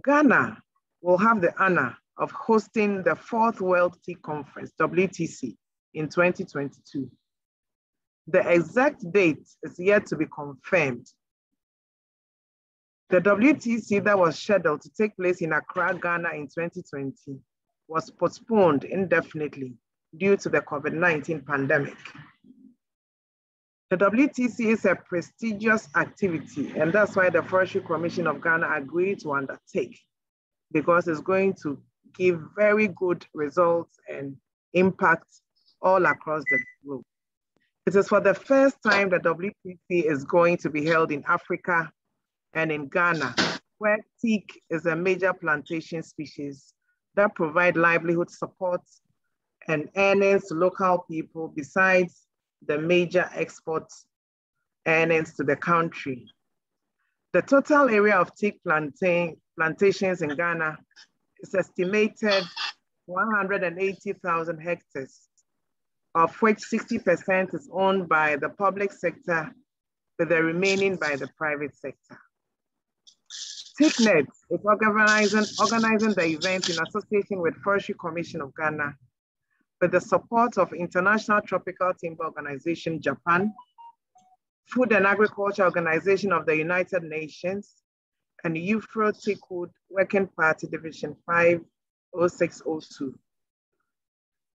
Ghana will have the honor of hosting the 4th World Teak Conference, WTC, in 2022. The exact date is yet to be confirmed. The WTC that was scheduled to take place in Accra, Ghana in 2020 was postponed indefinitely due to the COVID-19 pandemic. The WTC is a prestigious activity, and that's why the Forestry Commission of Ghana agreed to undertake, because it's going to give very good results and impact all across the globe. It is for the first time that WTC is going to be held in Africa and in Ghana, where teak is a major plantation species that provide livelihood support and earnings to local people besides the major export earnings to the country. The total area of teak plantations in Ghana is estimated 180,000 hectares, of which 60% is owned by the public sector, with the remaining by the private sector. TEAKNET is organizing the event in association with Forestry Commission of Ghana, with the support of International Tropical Timber Organization, Japan, Food and Agriculture Organization of the United Nations, and IUFRO Teakwood Working Party Division 50602.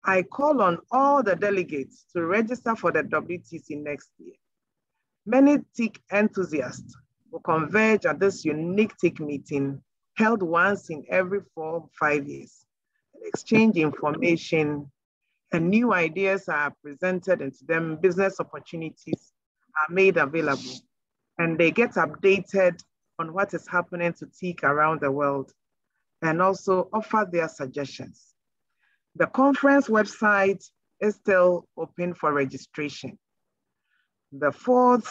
I call on all the delegates to register for the WTC next year. Many teak enthusiasts will converge at this unique teak meeting held once in every 4 or 5 years and exchange information, and new ideas are presented into them, business opportunities are made available, and they get updated on what is happening to teak around the world and also offer their suggestions. The conference website is still open for registration. The 4th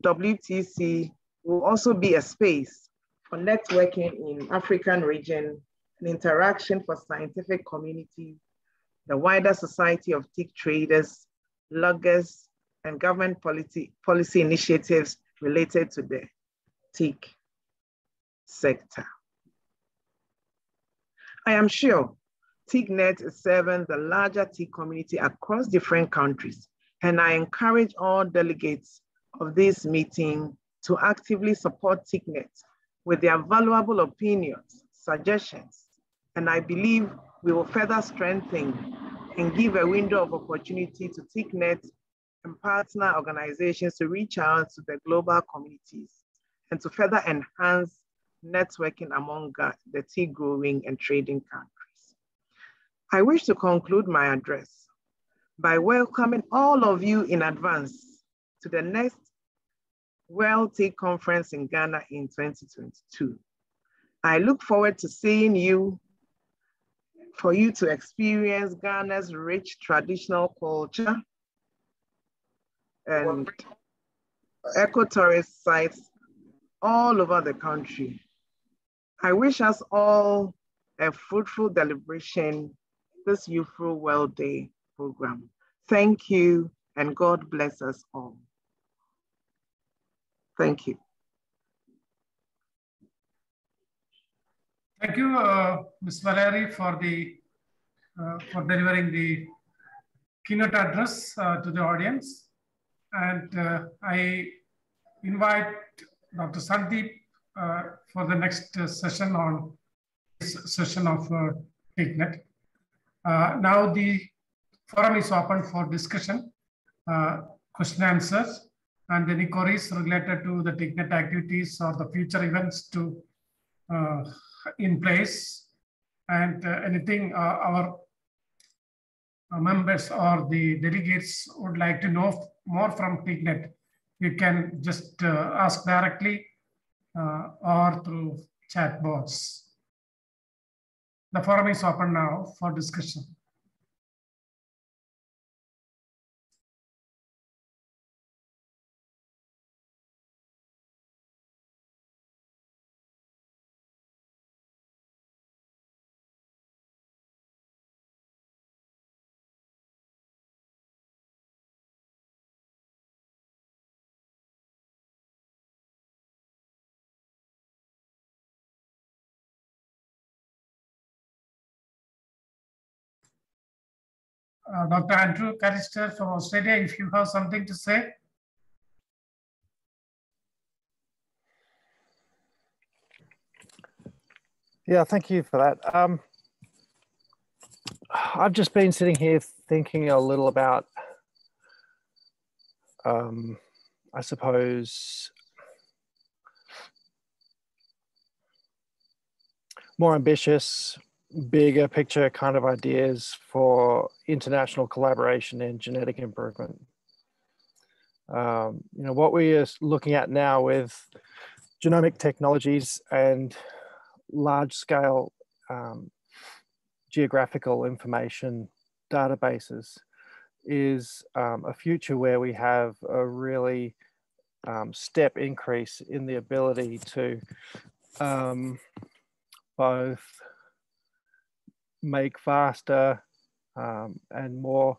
WTC will also be a space for networking in African region and interaction for scientific community, the wider society of teak traders, loggers, and government policy initiatives related to the teak sector. I am sure TEAKNET is serving the larger teak community across different countries, and I encourage all delegates of this meeting to actively support TEAKNET with their valuable opinions, suggestions, and I believe we will further strengthen and give a window of opportunity to TEAKNET and partner organizations to reach out to the global communities and to further enhance networking among the tea growing and trading countries. I wish to conclude my address by welcoming all of you in advance to the next World Tea Conference in Ghana in 2022. I look forward to seeing you, for you to experience Ghana's rich traditional culture and eco-tourist sites all over the country. I wish us all a fruitful deliberation this IUFRO World Day program. Thank you, and God bless us all. Thank you. Thank you, Ms. Valerie, for delivering the keynote address to the audience. And I invite Dr. Sandeep for the next session on this session of TEAKNET. Now the forum is open for discussion, question answers, and any queries related to the TEAKNET activities or the future events to in place, and anything our members or the delegates would like to know more from TEAKNET, you can just ask directly or through chat box. The forum is open now for discussion. Dr. Andrew Carister from Australia, if you have something to say. Yeah, thank you for that. I've just been sitting here thinking a little about, I suppose, more ambitious, bigger picture kind of ideas for international collaboration in genetic improvement. What we are looking at now with genomic technologies and large-scale geographical information databases is a future where we have a really step increase in the ability to both make faster and more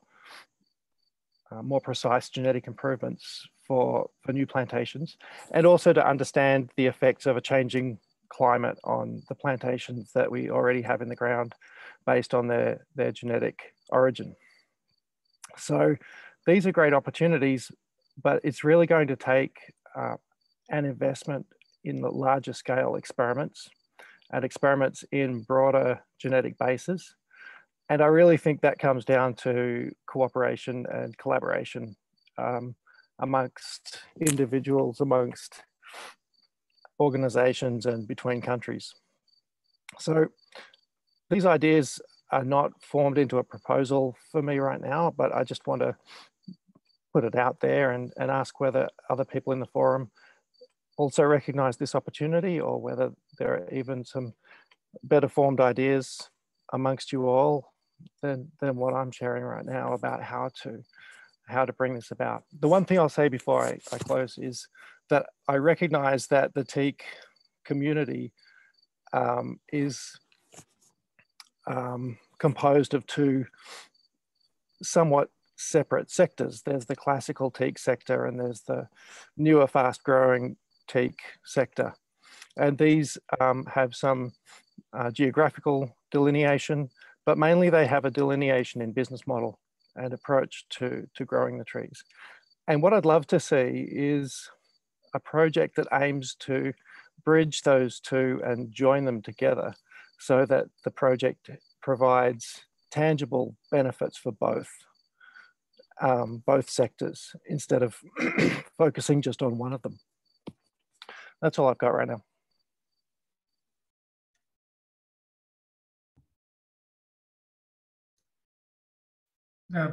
precise genetic improvements for new plantations, and also to understand the effects of a changing climate on the plantations that we already have in the ground based on their genetic origin. So these are great opportunities, but it's really going to take an investment in the larger scale experiments and experiments in broader genetic bases. And I really think that comes down to cooperation and collaboration amongst individuals, amongst organizations, and between countries. So these ideas are not formed into a proposal for me right now, but I just want to put it out there and ask whether other people in the forum also recognize this opportunity, or whether there are even some better formed ideas amongst you all than what I'm sharing right now about how to bring this about. The one thing I'll say before I close is that I recognize that the Teak community is composed of two somewhat separate sectors. There's the classical Teak sector, and there's the newer, fast-growing Teak sector. And these have some geographical delineation, but mainly they have a delineation in business model and approach to growing the trees. And what I'd love to see is a project that aims to bridge those two and join them together so that the project provides tangible benefits for both sectors, instead of focusing just on one of them. That's all I've got right now.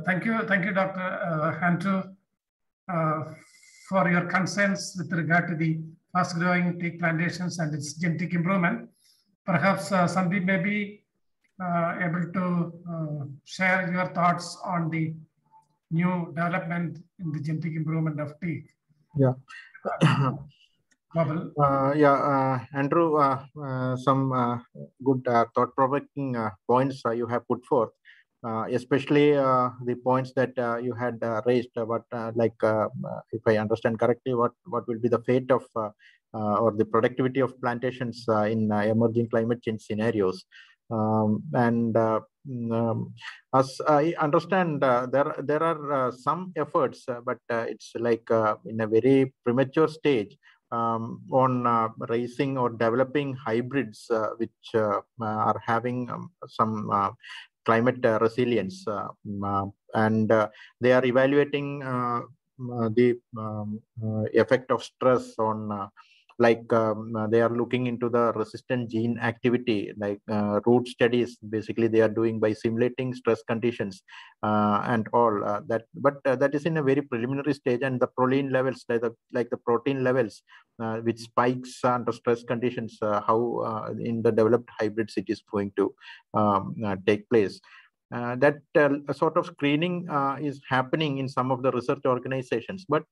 Thank you, Dr. Andrew, for your concerns with regard to the fast-growing teak plantations and its genetic improvement. Perhaps Sandeep may be able to share your thoughts on the new development in the genetic improvement of teak. Yeah. Andrew, some good thought-provoking points you have put forth. Especially the points that you had raised about, if I understand correctly, what will be the fate of or the productivity of plantations in emerging climate change scenarios. As I understand, there are some efforts, but it's like in a very premature stage on raising or developing hybrids which are having some climate resilience, and they are evaluating the effect of stress on they are looking into the resistant gene activity, like root studies. Basically, they are doing by simulating stress conditions and all that. But that is in a very preliminary stage, and the protein levels, like the protein levels, which spikes under stress conditions, how in the developed hybrids it is going to take place. That sort of screening is happening in some of the research organizations, but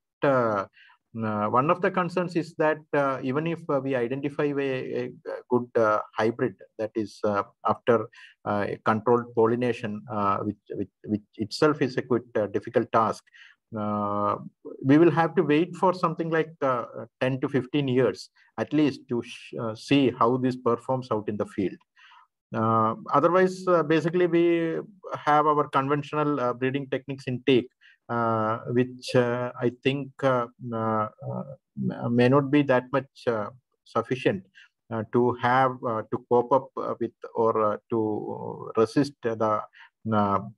one of the concerns is that even if we identify a good hybrid that is after controlled pollination, which itself is a quite difficult task, we will have to wait for something like 10 to 15 years at least to see how this performs out in the field. Otherwise, basically, we have our conventional breeding techniques in teak, which I think may not be that much sufficient to have to cope up with or to resist the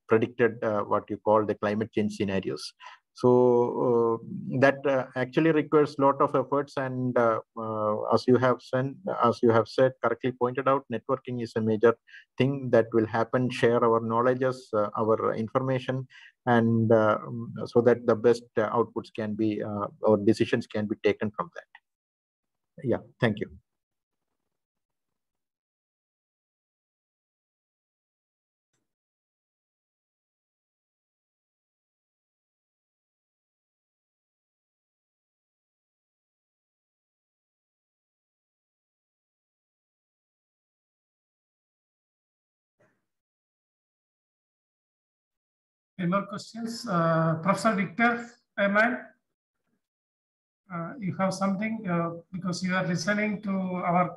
predicted what you call the climate change scenarios. So that actually requires a lot of efforts, and as you have said, correctly pointed out, networking is a major thing that will happen. Share our knowledges, our information, and so that the best outputs can be or decisions can be taken from that. Yeah, thank you. Any more questions? Professor Victor, Aman, you have something because you are listening to our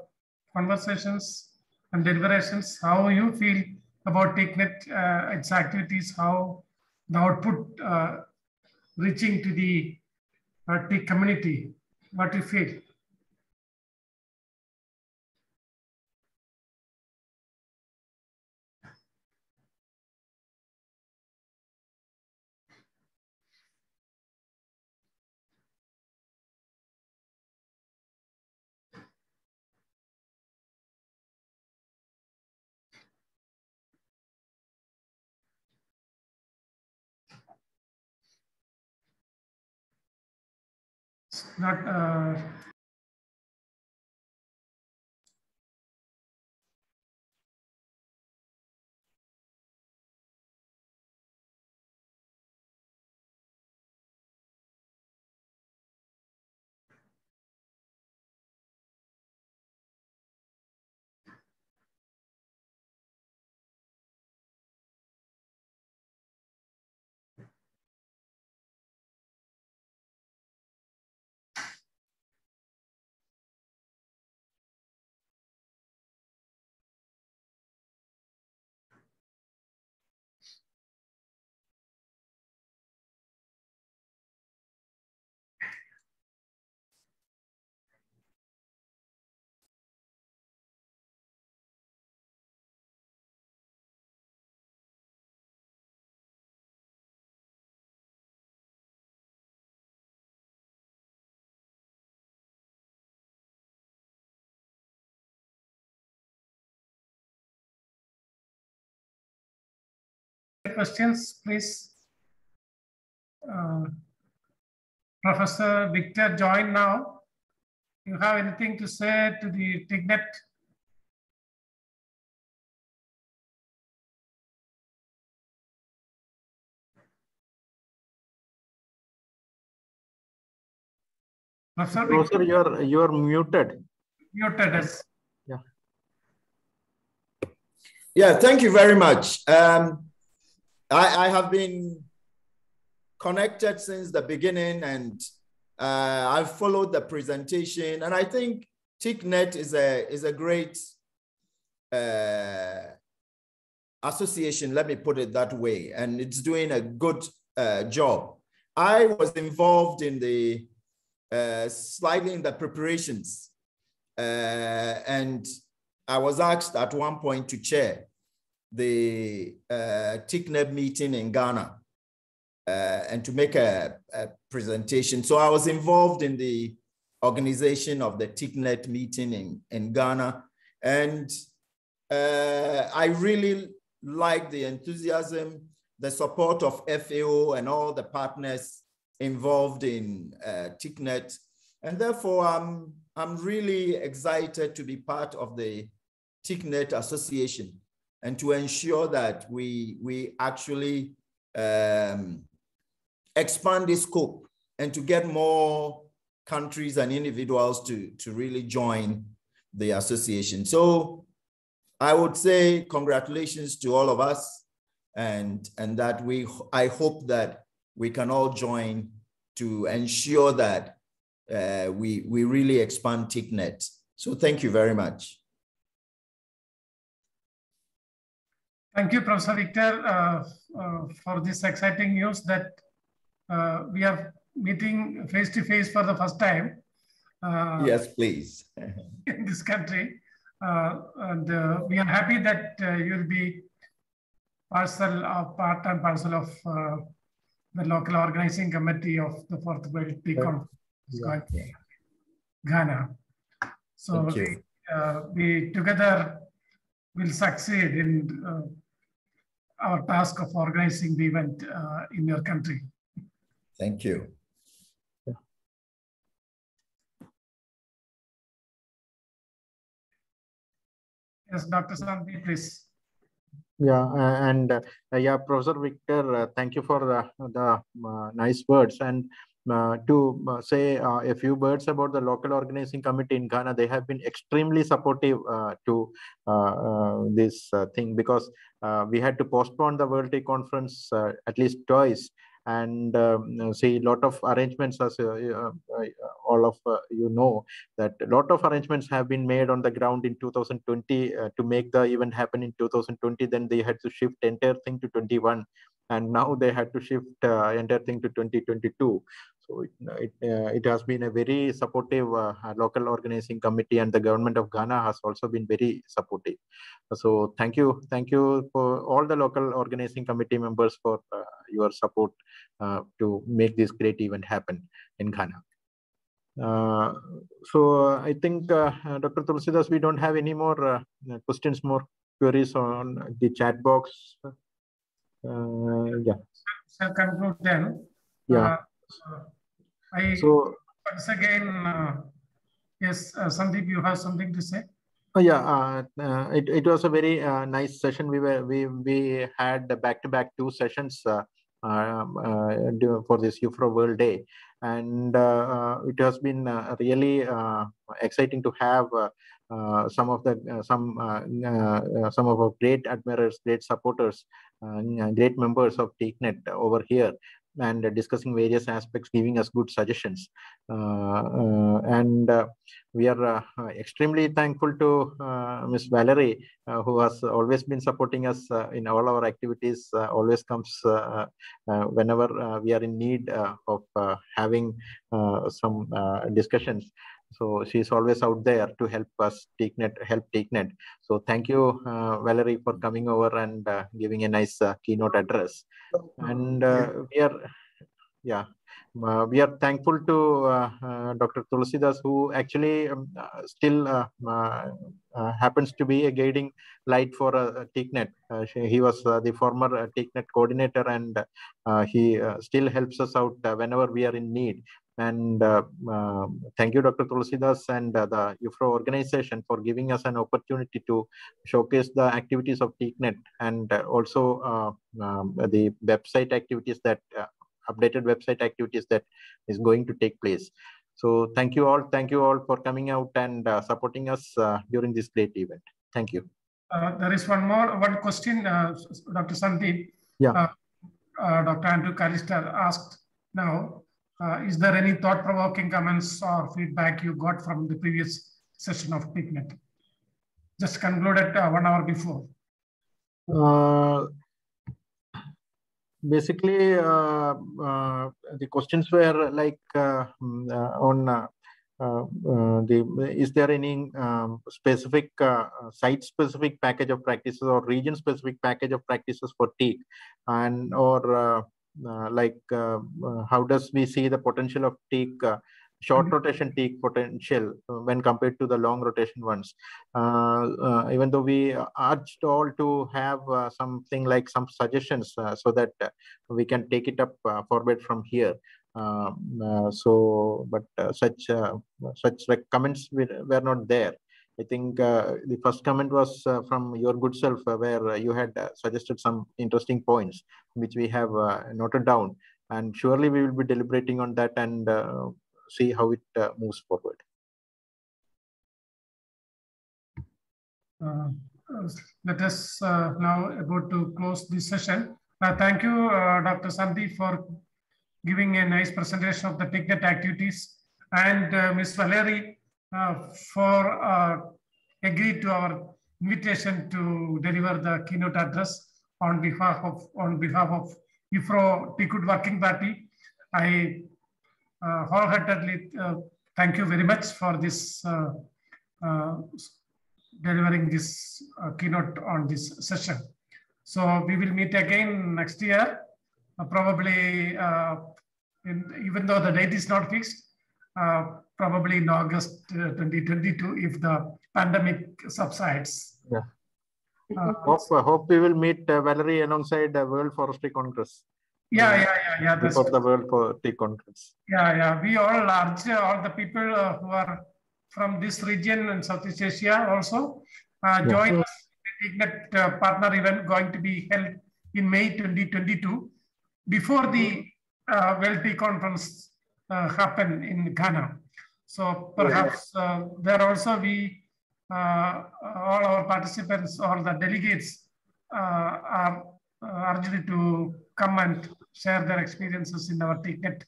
conversations and deliberations. How you feel about TEAKNET, its activities, how the output reaching to the TEAK community? What you feel? Not questions, please. Professor Victor, join now. You have anything to say to the TEAKNET? Professor, you are muted. Muted, yes. Yeah. Yeah, thank you very much. I have been connected since the beginning, and I've followed the presentation, and I think TEAKNET is a great association, let me put it that way, and it's doing a good job. I was involved in the slightly in the preparations, and I was asked at one point to chair the TEAKNET meeting in Ghana and to make a presentation. So I was involved in the organization of the TEAKNET meeting in Ghana, and I really like the enthusiasm, the support of FAO and all the partners involved in TEAKNET, and therefore I'm really excited to be part of the TEAKNET Association and to ensure that we actually expand the scope and to get more countries and individuals to really join the association. So I would say congratulations to all of us, and that I hope that we can all join to ensure that we really expand TEAKNET. So thank you very much. Thank you, Professor Victor, for this exciting news that we are meeting face to face for the first time. Yes, please. In this country. And we are happy that you'll be part and parcel of the local organizing committee of the Fourth World Teak Conference, Ghana. So we together will succeed in our task of organizing the event in your country. Thank you. Yes, Dr. Sandeep, please. Yeah, yeah, Professor Victor, thank you for the nice words. And to say a few words about the local organizing committee in Ghana, they have been extremely supportive to this thing, because we had to postpone the World Tea Conference at least twice. And see, a lot of arrangements, as all of you know, that a lot of arrangements have been made on the ground in 2020 to make the event happen in 2020. Then they had to shift entire thing to 21, and now they had to shift entire thing to 2022. So it has been a very supportive local organizing committee, and the government of Ghana has also been very supportive. So thank you for all the local organizing committee members for your support to make this great event happen in Ghana. So I think Dr. Tulsidas, we don't have any more questions, more queries on the chat box. Yeah. Shall conclude then. Yeah. Once again, yes, Sandeep, you have something to say? Yeah, it was a very nice session. We had back-to-back 2 sessions for this IUFRO World Day, and it has been really exciting to have some of our great admirers, great supporters, great members of TEAKNET over here, and discussing various aspects, giving us good suggestions. And we are extremely thankful to Ms. Valerie, who has always been supporting us in all our activities, always comes whenever we are in need of having some discussions. So she's always out there to help us, help TEAKNET. So thank you, Valerie, for coming over and giving a nice keynote address. And we are thankful to Dr. Tulsidas, who actually still happens to be a guiding light for TEAKNET. He was the former TEAKNET coordinator, and he still helps us out whenever we are in need. And thank you, Dr. Tulsidas, and the IUFRO organization for giving us an opportunity to showcase the activities of TEAKNET, and also the website activities that updated website activities that is going to take place. So thank you all for coming out and supporting us during this great event. Thank you. There is one question, Dr. Sandeep. Yeah. Dr. Andrew Callister asked now, is there any thought-provoking comments or feedback you got from the previous session of TEAKNET? Just concluded 1 hour before. Basically, the questions were like on is there any specific site-specific package of practices or region-specific package of practices for TEAK, and or how does we see the potential of TEAK, short rotation TEAK potential when compared to the long rotation ones? Even though we urged all to have something like some suggestions so that we can take it up forward from here. Such comments were not there. I think the first comment was from your good self, where you had suggested some interesting points, which we have noted down, and surely we will be deliberating on that and see how it moves forward. Let us now about to close this session. Thank you, Dr. Sandeep, for giving a nice presentation of the TEAKNET activities, and Ms. Valerie for agreed to our invitation to deliver the keynote address. on behalf of IUFRO Teakwood Working Party, I wholeheartedly thank you very much for this delivering this keynote on this session. So we will meet again next year, probably even though the date is not fixed, probably in August 2022 if the pandemic subsides. Yeah. Hope we will meet Valerie alongside the World Forestry Congress. Yeah. Before the World Teak Congress. Yeah. We all urge all the people who are from this region and Southeast Asia also join us in the TEAKNET partner event going to be held in May 2022 before the World Tea Conference happen in Ghana. So perhaps there also we all our participants or the delegates are urged to come and share their experiences in our TEAKNET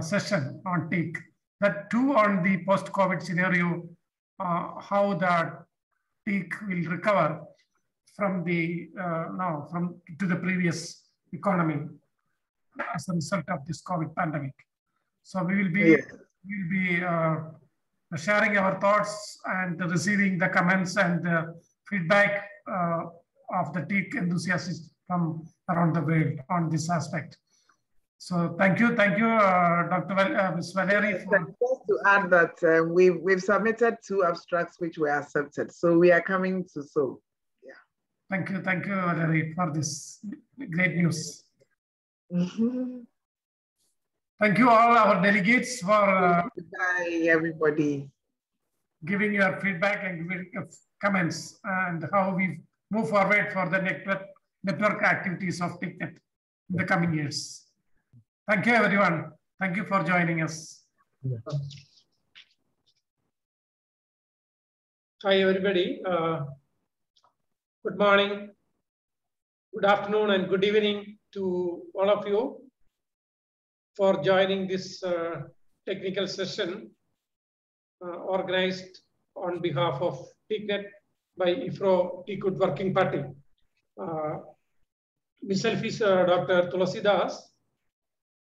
session on teak. That too on the post-COVID scenario, how the teak will recover from the to the previous economy as a result of this COVID pandemic. So we will be sharing our thoughts and receiving the comments and feedback of the teak enthusiasts from around the world on this aspect. So thank you, Dr. Ms. Valerie. Just to add that we've submitted 2 abstracts which were accepted, so we are coming to so. Yeah. Thank you, Valerie, for this great news. Thank you all our delegates for Bye, everybody. Giving your feedback and giving comments and how we move forward for the network activities of TEAKNET in the coming years. Thank you, everyone. Thank you for joining us. Hi, everybody. Good morning, good afternoon, and good evening to all of you for joining this technical session organized on behalf of TEAKNET by IUFRO Teakwood Working Party. Myself is Dr. Tulasi Das,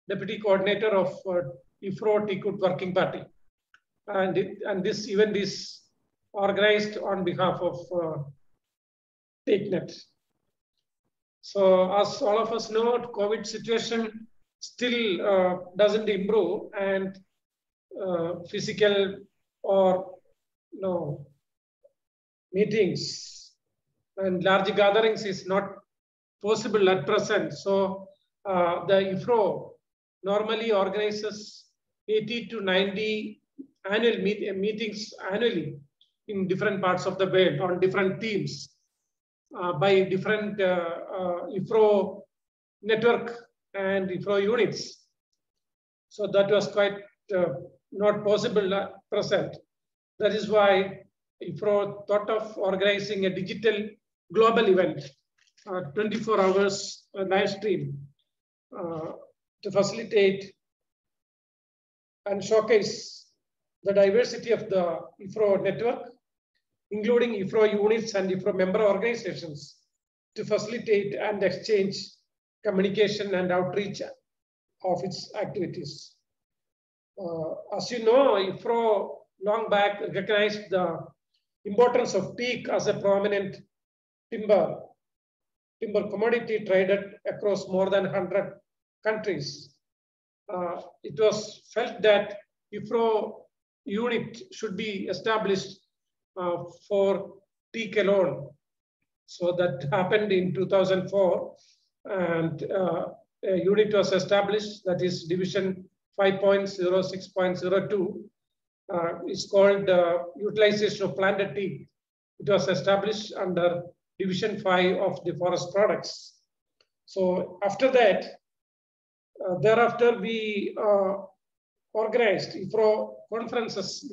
Deputy Coordinator of IUFRO Teakwood Working Party. And this event is organized on behalf of TEAKNET. So as all of us know, COVID situation still doesn't improve, and physical or meetings and large gatherings is not possible at present. So the IUFRO normally organizes 80 to 90 annual meetings annually in different parts of the world on different themes by different IUFRO network and IUFRO units. So that was quite not possible at present. That is why IUFRO thought of organizing a digital global event, 24 hours live stream to facilitate and showcase the diversity of the IUFRO network, including IUFRO units and IUFRO member organizations, to facilitate and exchange communication and outreach of its activities. As you know, IUFRO long back recognized the importance of teak as a prominent timber commodity traded across more than 100 countries. It was felt that IUFRO unit should be established for teak alone. So that happened in 2004, and a unit was established, that is division 5.06.02. It's called utilization of planted teak. It was established under division 5 of the forest products. So after that, thereafter we organized IUFRO conferences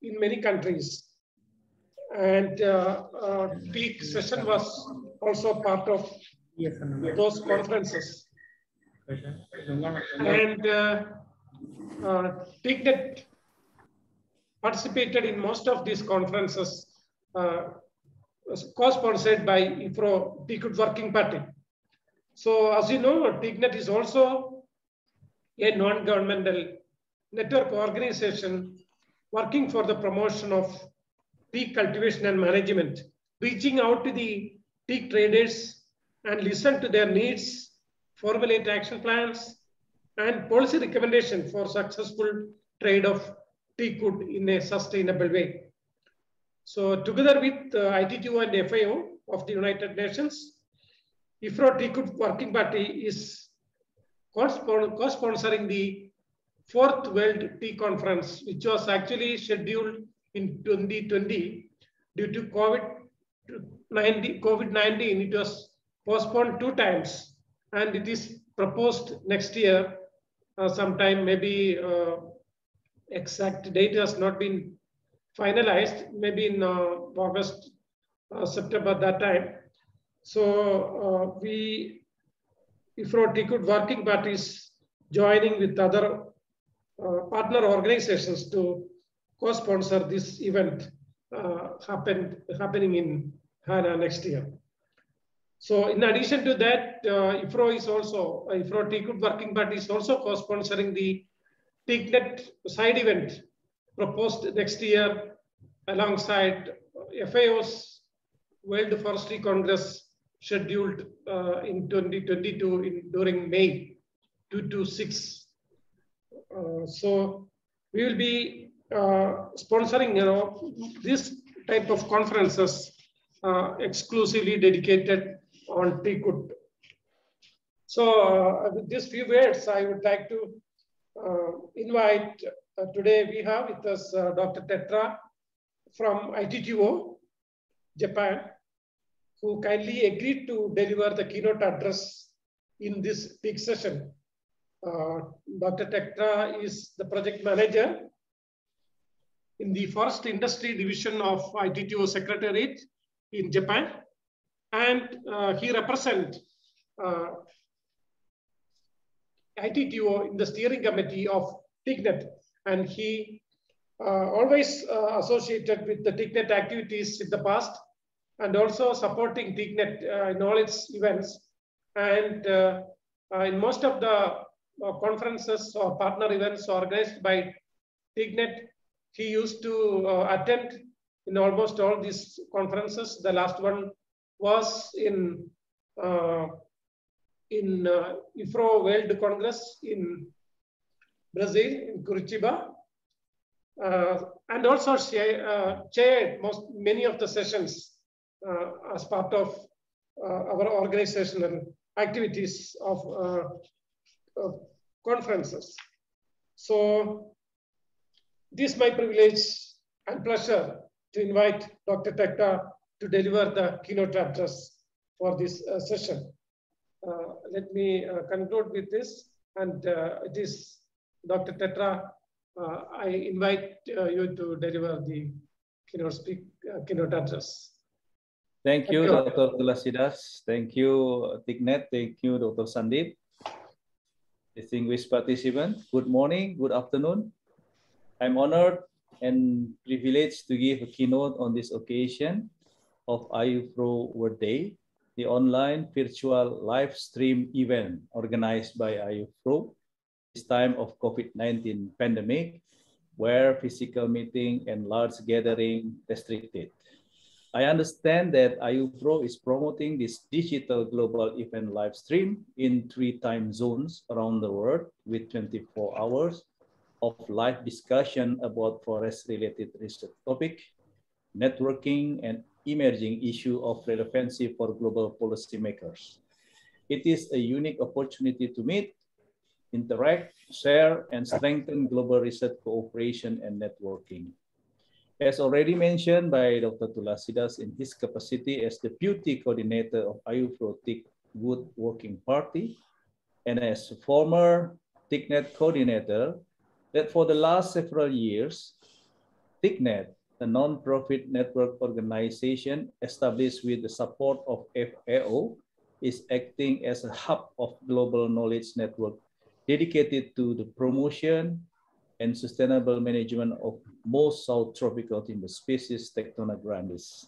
in many countries, and teak session was also part of those conferences. And TEAKNET participated in most of these conferences co-sponsored by IUFRO TEAKNET Working Party. So as you know, TEAKNET is also a non-governmental network organization working for the promotion of teak cultivation and management, reaching out to the teak traders and listen to their needs, formulate action plans, and policy recommendation for successful trade of teak wood in a sustainable way. So together with ITTO and FAO of the United Nations, IUFRO TEAKNET Working Party is co-sponsoring the 4th World Tea Conference, which was actually scheduled in 2020 due to COVID-19. It was postponed 2 times, and it is proposed next year, sometime maybe exact date has not been finalized, maybe in August, September, that time. So IUFRO TEAKNET Working Party is joining with other partner organizations to co-sponsor this event happening in Hana next year. So in addition to that, IUFRO TEAKNET Working Party is also co-sponsoring the TEAKNET side event proposed next year alongside FAO's World Forestry Congress scheduled in 2022 during May 2 to 6. So we will be sponsoring, this type of conferences exclusively dedicated on teak wood. So with these few words, I would like to invite, today we have with us Dr. Tetra from ITTO, Japan, who kindly agreed to deliver the keynote address in this big session. Dr. Tetra is the project manager in the Forest Industry Division of ITTO Secretariat in Japan, and he represents ITTO in the steering committee of TEAKNET, and he always associated with the TEAKNET activities in the past, and also supporting TEAKNET in all its events. And in most of the conferences or partner events organized by TEAKNET, he used to attend in almost all these conferences. The last one was in IUFRO World Congress in Brazil, in Curitiba, and also chaired many of the sessions as part of our organizational activities of conferences. So this is my privilege and pleasure to invite Dr. Tetra to deliver the keynote address for this session. Let me conclude with this, and it is Dr. Tetra, I invite you to deliver the keynote address. Thank you, Dr. Tulasidas. Thank you, TEAKNET. Thank you, Dr. Sandeep. Distinguished participants, good morning, good afternoon. I'm honored and privileged to give a keynote on this occasion of IUFRO World Day, the online virtual live stream event organized by IUFRO this time of COVID-19 pandemic, where physical meeting and large gathering restricted. I understand that IUFRO is promoting this digital global event live stream in 3 time zones around the world with 24 hours of live discussion about forest-related research topic, networking, and emerging issue of relevancy for global policymakers. It is a unique opportunity to meet, interact, share, and strengthen global research cooperation and networking. As already mentioned by Dr. Tulasidas in his capacity as Deputy Coordinator of IUFRO Teak Wood Working Party, and as former TEAKNET coordinator, that for the last several years, TEAKNET, a non-profit network organization established with the support of FAO, is acting as a hub of global knowledge network dedicated to the promotion and sustainable management of most South tropical timber species, Tectona grandis.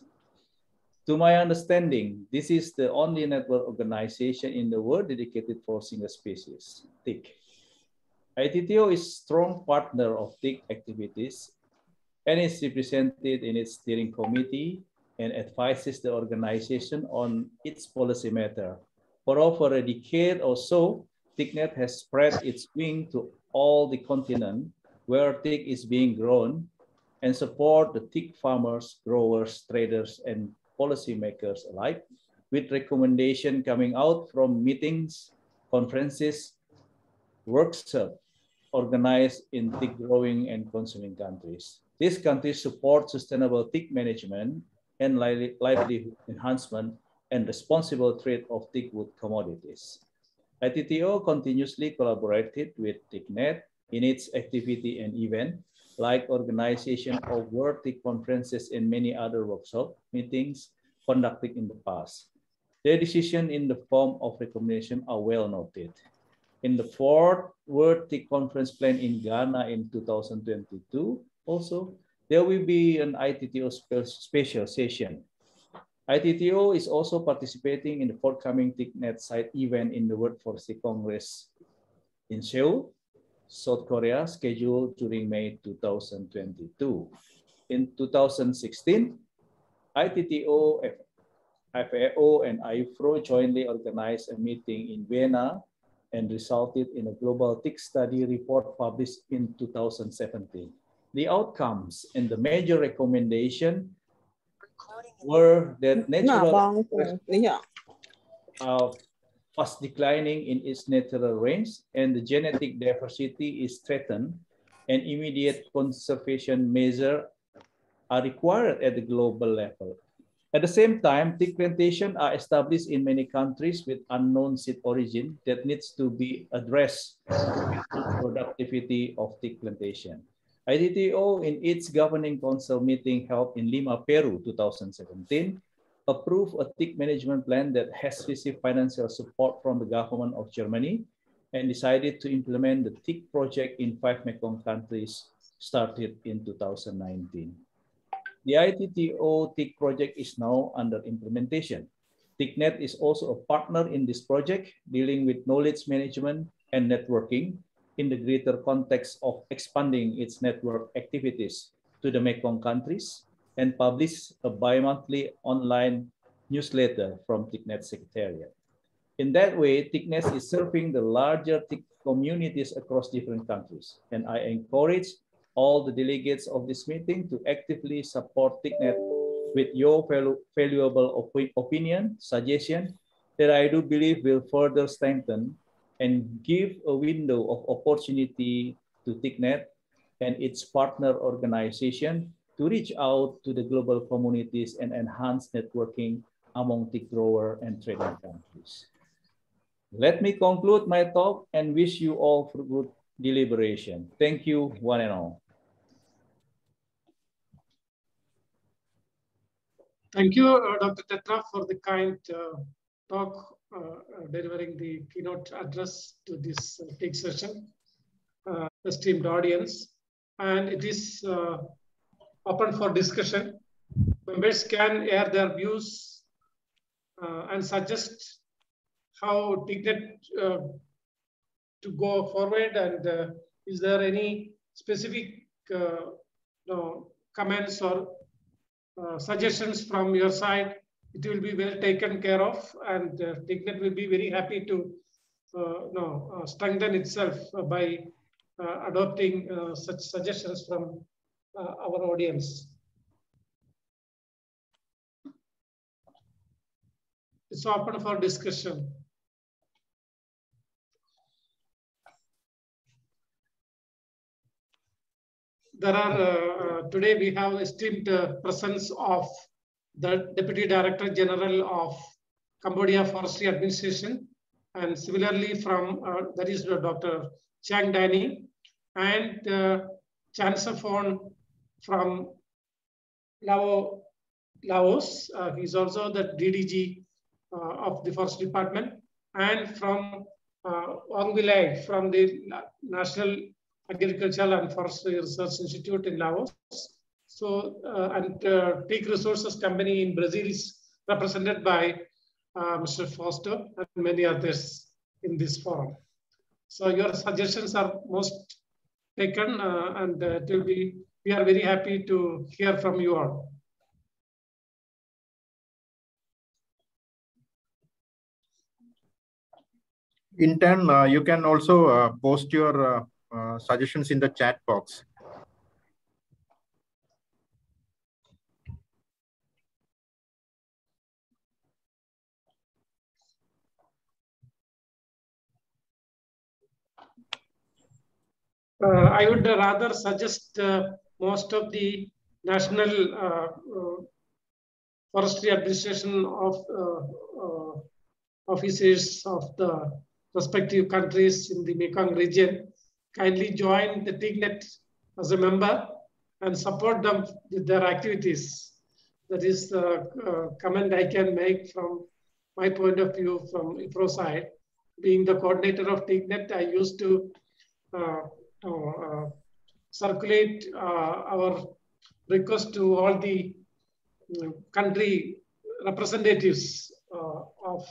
To my understanding, this is the only network organization in the world dedicated for single species, teak. ITTO is a strong partner of teak activities and is represented in its steering committee and advises the organization on its policy matter. For over a decade or so, TEAKNET has spread its wing to all the continent where teak is being grown and support the teak farmers, growers, traders, and policymakers alike, with recommendation coming out from meetings, conferences, workshops organized in teak growing and consuming countries. These countries support sustainable teak management and livelihood enhancement and responsible trade of teak wood commodities. ITTO continuously collaborated with TEAKNET in its activity and event, like organization of World Teak conferences and many other workshop meetings conducted in the past. Their decision in the form of recommendation are well noted. In the 4th World Teak Conference planned in Ghana in 2022, also, there will be an ITTO special session. ITTO is also participating in the forthcoming TEAKNET side event in the World Forestry Congress in Seoul, South Korea, scheduled during May 2022. In 2016, ITTO, FAO, and IUFRO jointly organized a meeting in Vienna and resulted in a global teak study report published in 2017. The outcomes and the major recommendation were that natural are fast declining in its natural range and the genetic diversity is threatened, and immediate conservation measures are required at the global level. At the same time, teak plantations are established in many countries with unknown seed origin that needs to be addressed to productivity of teak plantation. ITTO, in its governing council meeting held in Lima, Peru, 2017, approved a teak management plan that has received financial support from the government of Germany and decided to implement the teak project in 5 Mekong countries started in 2019. The ITTO teak project is now under implementation. TEAKNET is also a partner in this project, dealing with knowledge management and networking in the greater context of expanding its network activities to the Mekong countries, and publish a bi-monthly online newsletter from TEAKNET Secretariat. In that way, TEAKNET is serving the larger teak communities across different countries, and I encourage all the delegates of this meeting to actively support TEAKNET with your valuable opinion, suggestion that I do believe will further strengthen and give a window of opportunity to TEAKNET and its partner organization to reach out to the global communities and enhance networking among teak grower and trading countries. Let me conclude my talk and wish you all for good deliberation. Thank you, one and all. Thank you, Dr. Tetra, for the kind talk, delivering the keynote address to this teak session, esteemed audience. And it is open for discussion. Members can air their views and suggest how TEAKNET to go forward. And is there any specific comments or suggestions from your side? It will be well taken care of, and TEAKNET will be very happy to strengthen itself by adopting such suggestions from our audience. It's open for discussion. There are today we have esteemed presence of the Deputy Director General of Cambodia Forestry Administration, and similarly from that is Dr. Chang Dani, and Chansaphone from Laos. He's also the DDG of the Forest Department, and from Ong Vilay from the National Agricultural and Forestry Research Institute in Laos. So, and Teak Resources Company in Brazil is represented by Mr. Foster and many others in this forum. So your suggestions are most taken, and we are very happy to hear from you all. In turn, you can also post your suggestions in the chat box. I would rather suggest most of the national forestry administration of officers of the respective countries in the Mekong region kindly join the TEAKNET as a member and support them with their activities. That is the comment I can make from my point of view from IUFRO side. Being the coordinator of TEAKNET, I used to circulate our request to all the country representatives of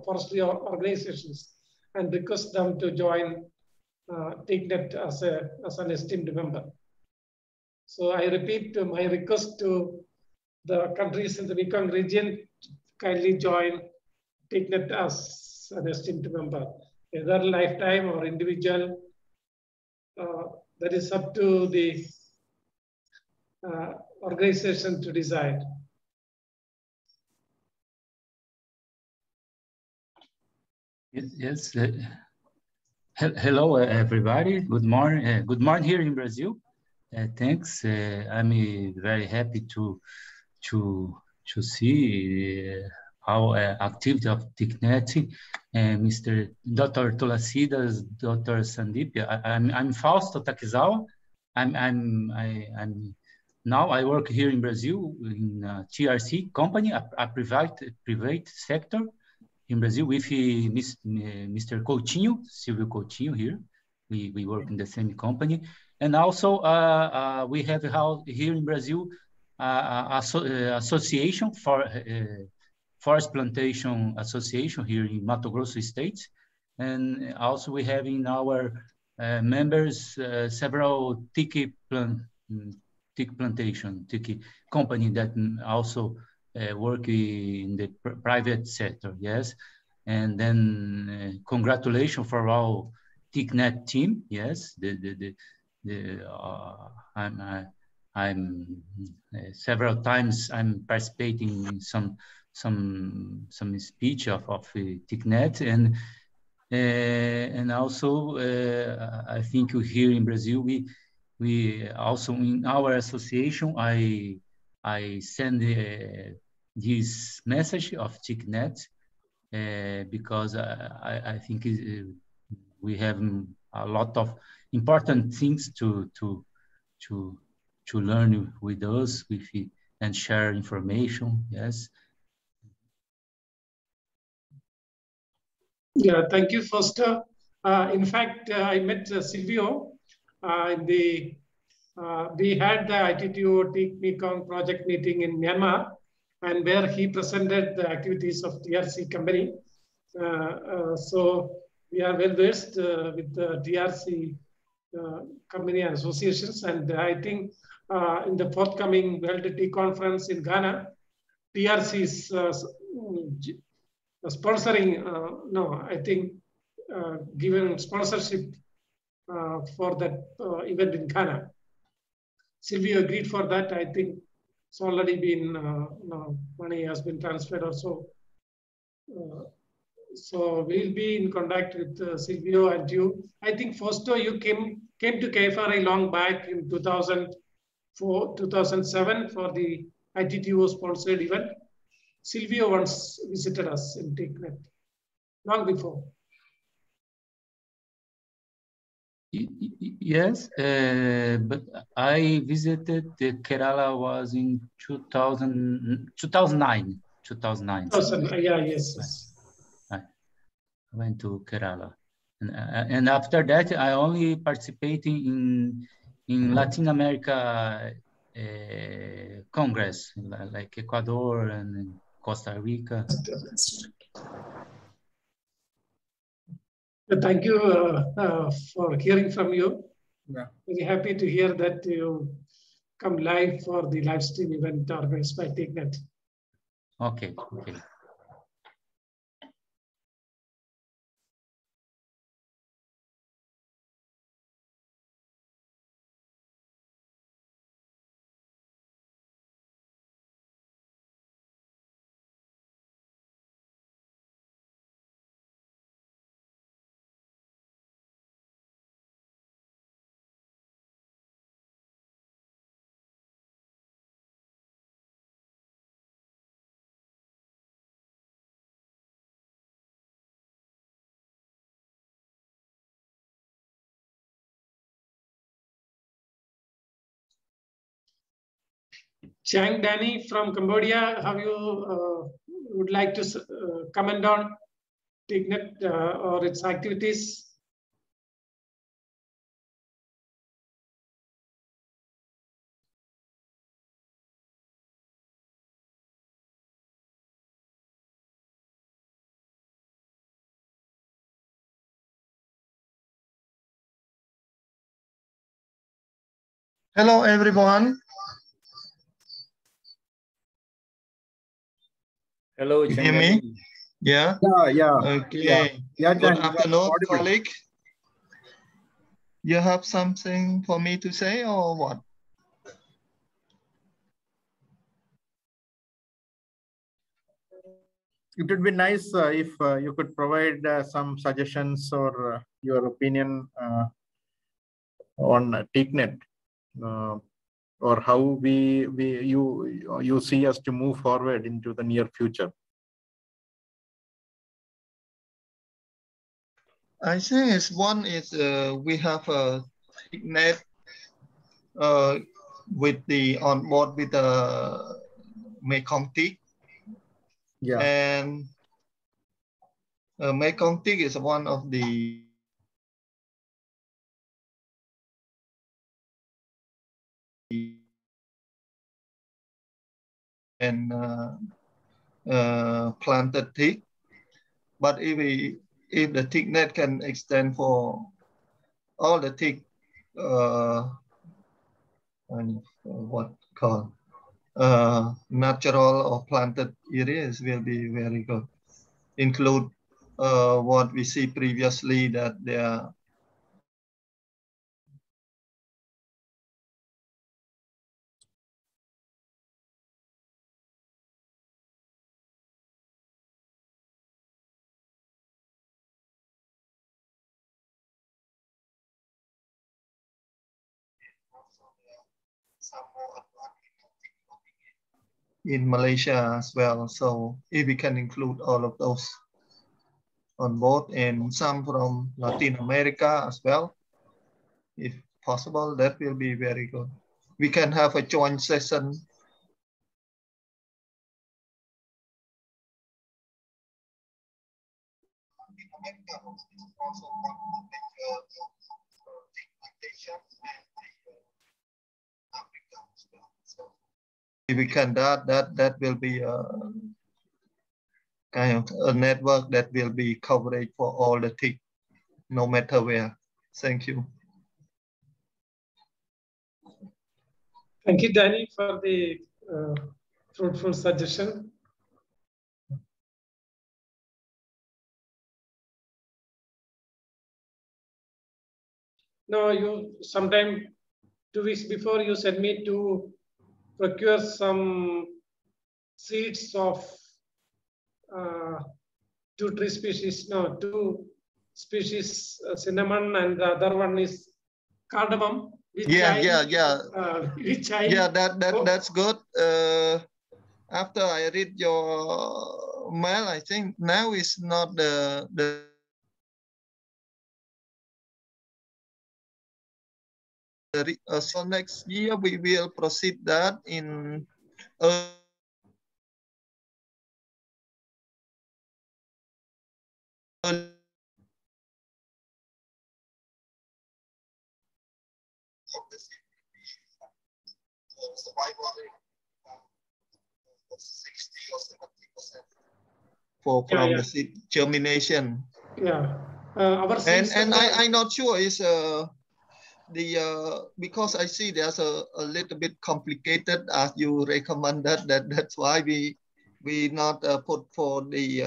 forestry organizations and request them to join TEAKNET as an esteemed member. So I repeat my request to the countries in the Mekong region to kindly join TEAKNET as an esteemed member, either lifetime or individual. That is up to the organization to decide. Yes. Hello, everybody. Good morning. Good morning here in Brazil. Thanks. I'm very happy to see how activity of TEAKNET and Mr. Dr. Tulasidas, Dr. Sandeep. I'm Fausto Takizawa. Now I work here in Brazil in a TRC company, a private sector in Brazil with Mr. Coutinho, Silvio Coutinho here. We work in the same company. And also we have here in Brazil association for Forest Plantation Association here in Mato Grosso State. And also we have in our members several teak plantation, teak company that also work in the private sector, yes. And then congratulations for our TEAKNET team, yes. I'm several times I'm participating in some speech of TEAKNET, and also I think here in Brazil we also in our association I send this message of TEAKNET because I think we have a lot of important things to learn with us and share information. Yes. Yeah, thank you, Foster. In fact, I met Silvio we had the ITTO Teak Mekong project meeting in Myanmar, and where he presented the activities of TRC company. So we are well versed with the TRC company and associations, and I think in the forthcoming World Tea Conference in Ghana, TRC is sponsoring, given sponsorship for that event in Ghana. Silvio agreed for that. I think it's already been, money has been transferred also. So we'll be in contact with Silvio and you. I think Fausto, you came to KFRI long back in 2004, 2007 for the ITTO sponsored event. Silvio once visited us in TEAKNET, long before. Yes, but I visited Kerala was in 2009. Yeah, yes. I went to Kerala, and after that I only participated in Latin America Congress, like Ecuador and Costa Rica. Thank you for hearing from you. Yeah. Very happy to hear that you come live for the live stream event organized by TEAKNET. Okay, okay. Chang Danny from Cambodia, have you would like to comment on TEAKNET or its activities? Hello, everyone. Hello, You Chang hear me? Danny. Yeah? Yeah. Okay. Yeah, Good Chang, you are afternoon, audible. colleague. You have something for me to say or what? It would be nice if you could provide some suggestions or your opinion on TEAKNET, or how you see us to move forward into the near future. I think it's one is we have a TEAKNET with the on board with the Mekong Teak. Yeah. And Mekong Teak is one of the and planted teak. But if the TEAKNET can extend for all the teak and what called natural or planted areas will be very good. Include what we see previously that there are in Malaysia as well. So if we can include all of those on board and some from Latin America as well, if possible, that will be very good. We can have a joint session. If we can that will be a kind of a network that will be coverage for all the TIC, no matter where. Thank you. Thank you, Danny, for the fruitful suggestion. No, you sometime 2 weeks before you sent me to procure some seeds of 2 tree species. No, 2 species cinnamon, and the other one is cardamom. Which that's good. After I read your mail, I think now is not so next year we will proceed that in from the seed germination. Yeah, our seed and center, I'm not sure is because I see there's a little bit complicated as you recommended, that's why we not put for the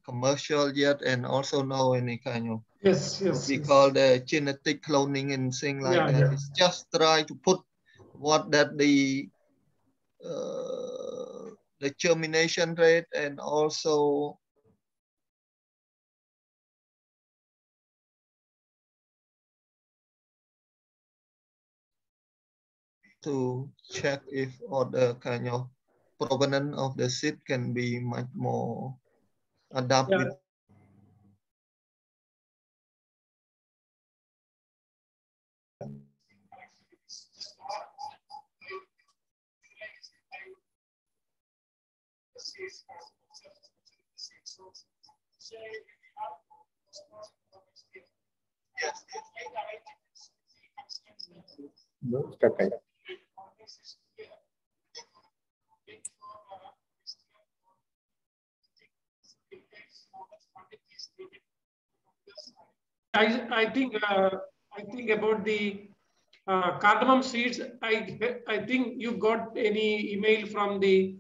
commercial yet, and also know any kind of what we call the genetic cloning and things like that. It's just try to put what that the germination rate, and also to check if all the kind of provenance of the seed can be much more adapted. I think about the cardamom seeds. I think you got any email from the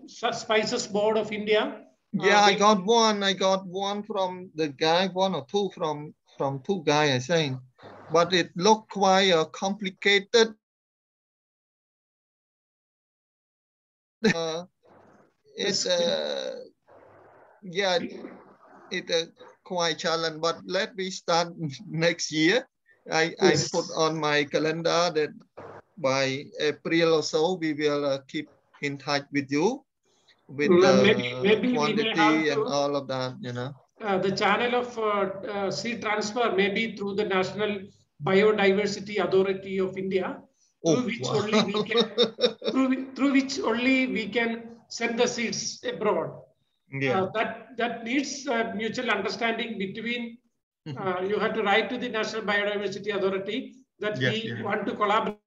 Spices Board of India. Yeah, I got one from the guy, one or two from two guys, I think, but it looked quite complicated. It's yeah, it quite challenge, but let me start next year. I put on my calendar that by April or so we will keep in touch with you with maybe quantity and all of that, you know. The channel of seed transfer may be through the National Biodiversity Authority of India, through which only we can through which only we can send the seeds abroad. Yeah. That needs mutual understanding between. You have to write to the National Biodiversity Authority that we want to collaborate.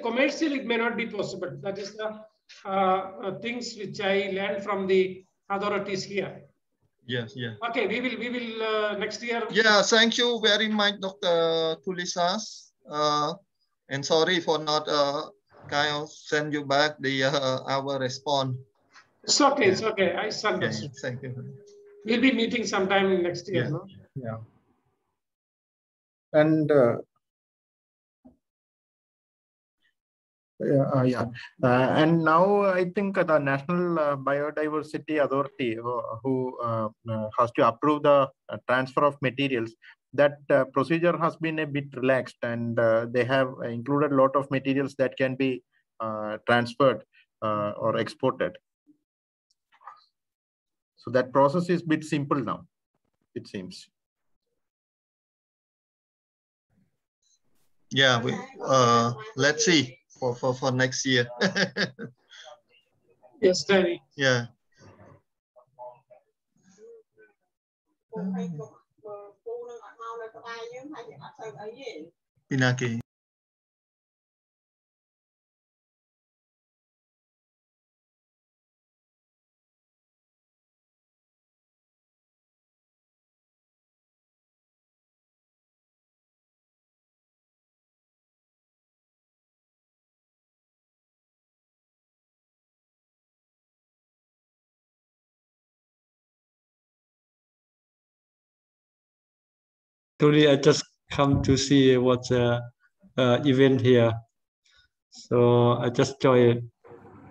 Commercial, it may not be possible. That is the things which I learned from the authorities here. Yes, yeah. Okay, we will next year. Yeah, thank you very much, Dr. Tulisas. And sorry for not kind of send you back the our response. It's okay, it's okay. I understood. Thank you. We'll be meeting sometime next year. No? Yeah. And and now I think the National Biodiversity Authority who has to approve the transfer of materials, that procedure has been a bit relaxed, and they have included a lot of materials that can be transferred or exported. So that process is a bit simple now, it seems. Yeah, we let's see for next year. Yes, Danny. Yeah. Pinaki. Today I just come to see what's the event here. So I just joined.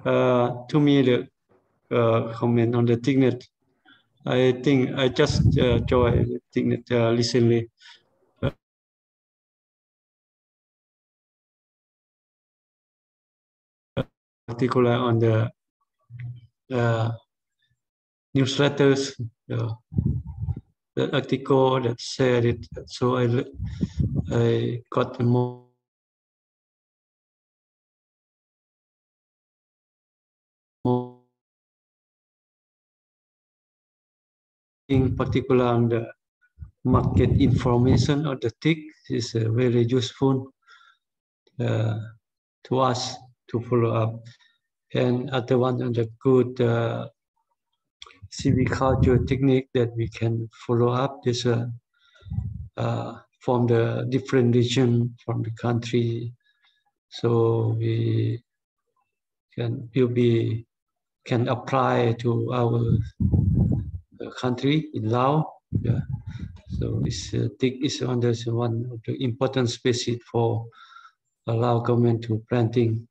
To me, the comment on the TEAKNET. I think I just joined TEAKNET recently. Particular on the newsletters, the article that said it. So I got more in particular on the market information of the TIC is very useful to us to follow up. And other one on the good silviculture technique that we can follow up is from the different region from the country. So we can apply to our country in Laos. Yeah. So this TIC is one of the important species for Lao government to planting.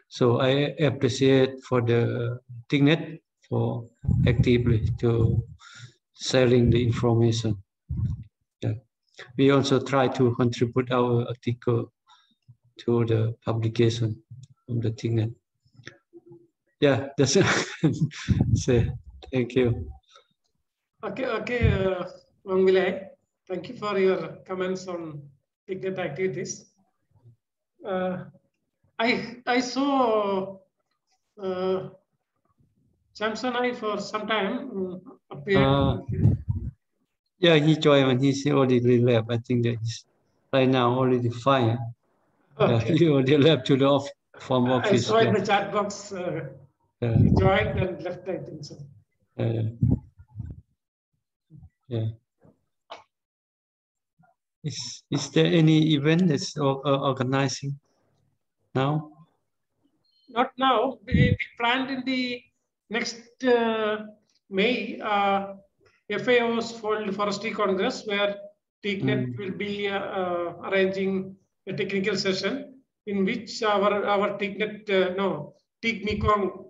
So I appreciate for the TEAKNET for actively to sharing the information. Yeah. We also try to contribute our article to the publication of the TEAKNET. Yeah, that's it. Say thank you. Okay, Wang Vilay, thank you for your comments on TEAKNET activities. I saw Samsonai for some time appeared. Yeah, he joined when he's already left. I think that he's right now already fine. Okay. He already left to the from office. I saw in the chat box he joined and left, I think so. Yeah. Is there any event that's organizing now? Not now. We planned in the next May FAO's World Forestry Congress, where TEAKNET will be arranging a technical session in which our TEAKNET Teak Mekong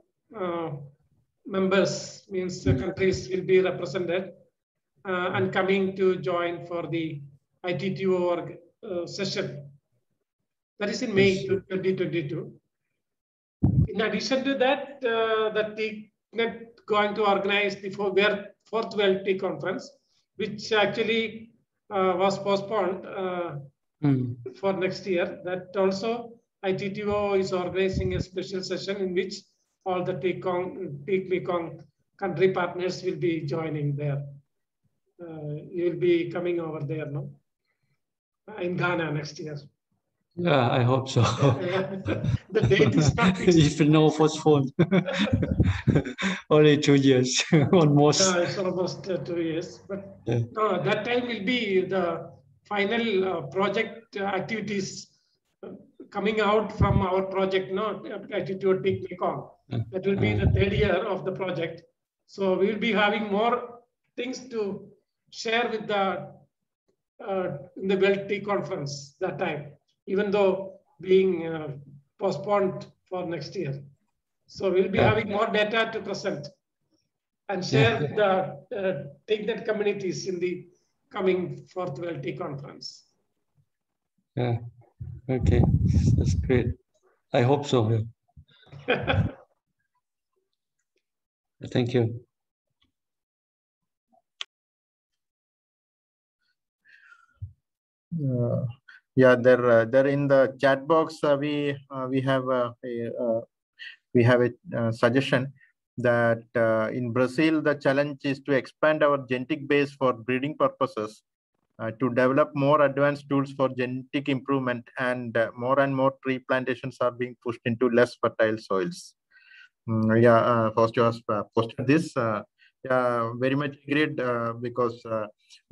members, means countries, will be represented and coming to join for the ITTO session. That is in May 2022. In addition to that, the TEAKNET going to organize the fourth World Tea Conference, which actually was postponed for next year. That also ITTO is organizing a special session in which all the Teak Mekong country partners will be joining there. You will be coming over there, no? In Ghana next year. Yeah, I hope so. The date is not fixed. If no postponed, only 2 years, almost. Yeah, it's almost 2 years. But that time will be the final project activities coming out from our project, no, Attitude Teak Mekong. That will be the 3rd year of the project. So we will be having more things to share with the in the World Tea Conference that time, even though being postponed for next year. So we'll be having more data to present and share with the TEAKNET communities in the coming 4th World Tea Conference. Yeah, okay, that's great. I hope so. Thank you. Yeah, there in the chat box we have a suggestion that in Brazil the challenge is to expand our genetic base for breeding purposes, to develop more advanced tools for genetic improvement, and more tree plantations are being pushed into less fertile soils. First you have posted this. Yeah, very much agreed, because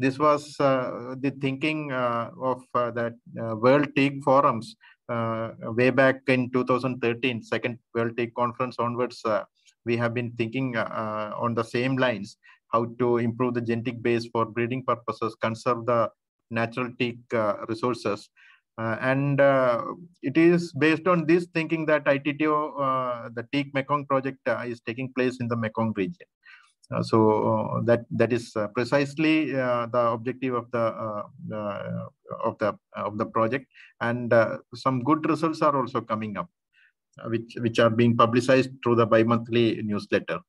this was the thinking of that World Teak Forums way back in 2013, second World Teak Conference onwards. We have been thinking on the same lines, how to improve the genetic base for breeding purposes, conserve the natural teak resources. And it is based on this thinking that ITTO, the Teak Mekong project is taking place in the Mekong region. So that is precisely the objective of the project, and some good results are also coming up, which are being publicized through the bi-monthly newsletter.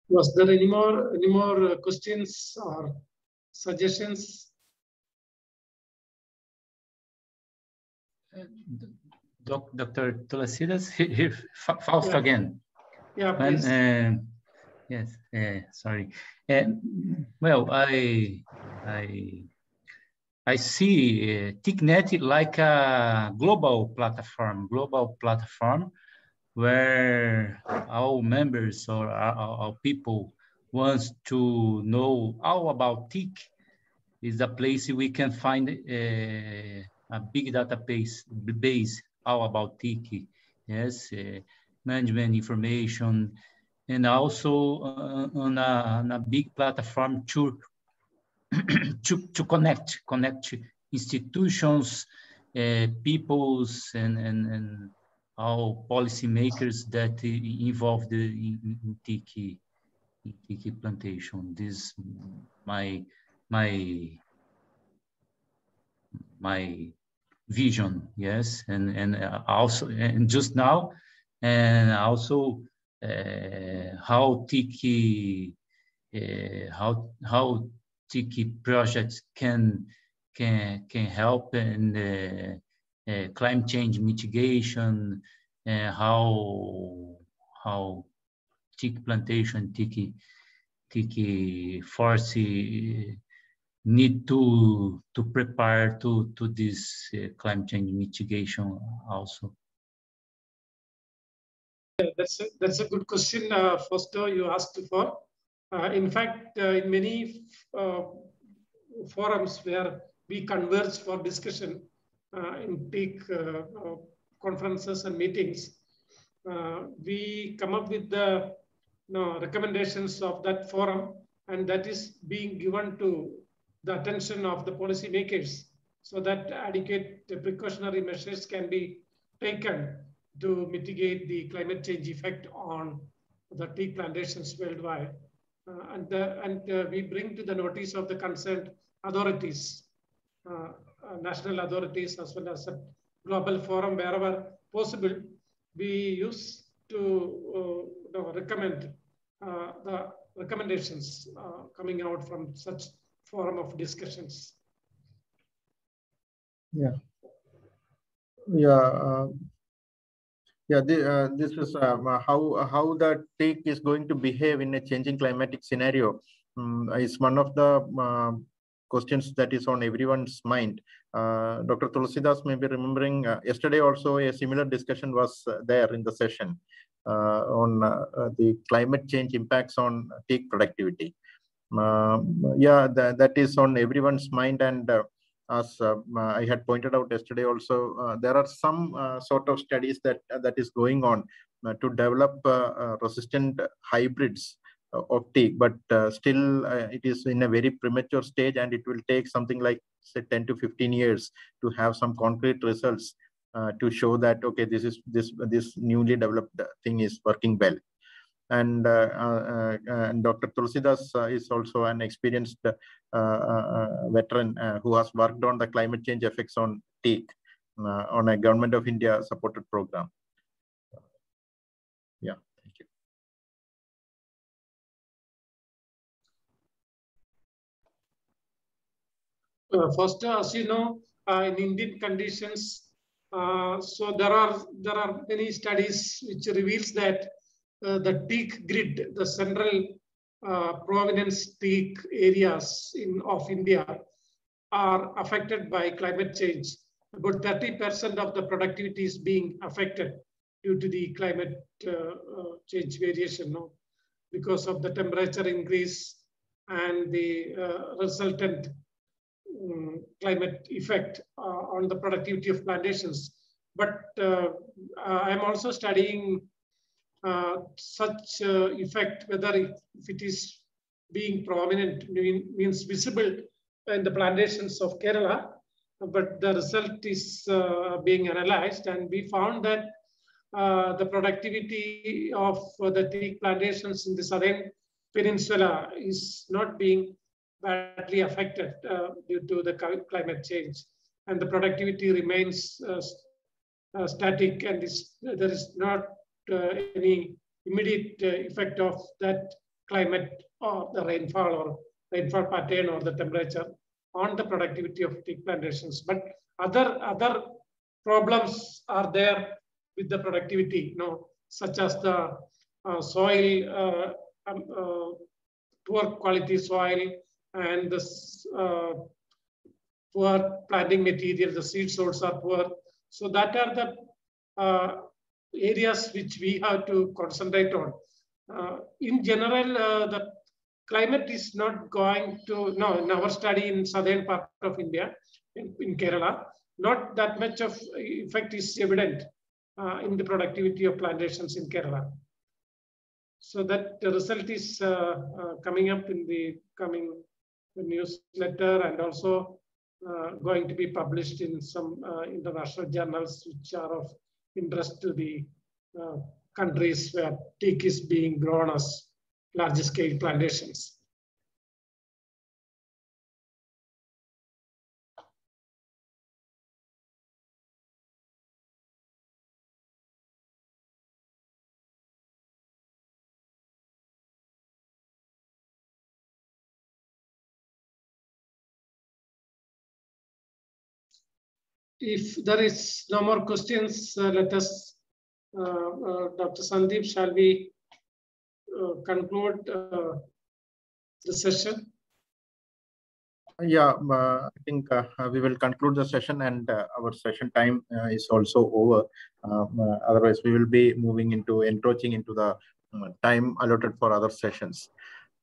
Was there any more questions or suggestions? Dr. Tulasidas, here, Faust again. Yeah, please. Yes, sorry. Well, I see TEAKNET like a global platform where our members or our people wants to know all about TEAK. Is a place we can find a big database all about TEAK. Yes, management information, and also on a big platform to connect institutions, peoples, and all policymakers that involved in TEAK plantation. This my vision, yes, and also and just now, and also how TEAK how TEAK projects can help in climate change mitigation, how TEAK plantation, TEAK forest need to prepare to this climate change mitigation also. Yeah, that's a good question, Foster, you asked for. In fact, in many forums where we converge for discussion in TEAK conferences and meetings, we come up with the recommendations of that forum, and that is being given to the attention of the policymakers so that adequate precautionary measures can be taken to mitigate the climate change effect on the teak plantations worldwide. And we bring to the notice of the concerned authorities, national authorities, as well as a global forum wherever possible. We use to recommend the recommendations coming out from such forum of discussions. Yeah. This is how the teak is going to behave in a changing climatic scenario. Is one of the questions that is on everyone's mind. Dr. Tulasidas may be remembering yesterday also a similar discussion was there in the session on the climate change impacts on teak productivity. That is on everyone's mind, and as I had pointed out yesterday also, there are some sort of studies that is going on to develop resistant hybrids of teak, but still it is in a very premature stage, and it will take something like say 10 to 15 years to have some concrete results to show that okay, this newly developed thing is working well. And Dr. Tulasidas is also an experienced veteran who has worked on the climate change effects on teak on a Government of India supported program. Yeah, thank you. First, as you know, in Indian conditions, so there are many studies which reveals that the teak grid, the central provenance teak areas of India are affected by climate change. About 30% of the productivity is being affected due to the climate change variation, because of the temperature increase and the resultant climate effect on the productivity of plantations. But I'm also studying such effect, whether if it is being prominent, means visible in the plantations of Kerala, but the result is being analyzed, and we found that the productivity of the teak plantations in the southern peninsula is not being badly affected due to the climate change, and the productivity remains static, and there is not any immediate effect of that climate or the rainfall pattern or the temperature on the productivity of teak plantations. But other problems are there with the productivity, such as the soil, poor quality soil, and the poor planting material, the seed source are poor. So that are the areas which we have to concentrate on. In general, the climate is not going to, in our study in southern part of India, in Kerala, not that much of effect is evident in the productivity of plantations in Kerala. So that the result is coming up in the coming newsletter, and also going to be published in some international journals which are of interest to the countries where teak is being grown as large scale plantations. If there is no more questions, let us, Dr. Sandeep, shall we conclude the session? Yeah, I think we will conclude the session, and our session time is also over. Otherwise, we will be encroaching into the time allotted for other sessions.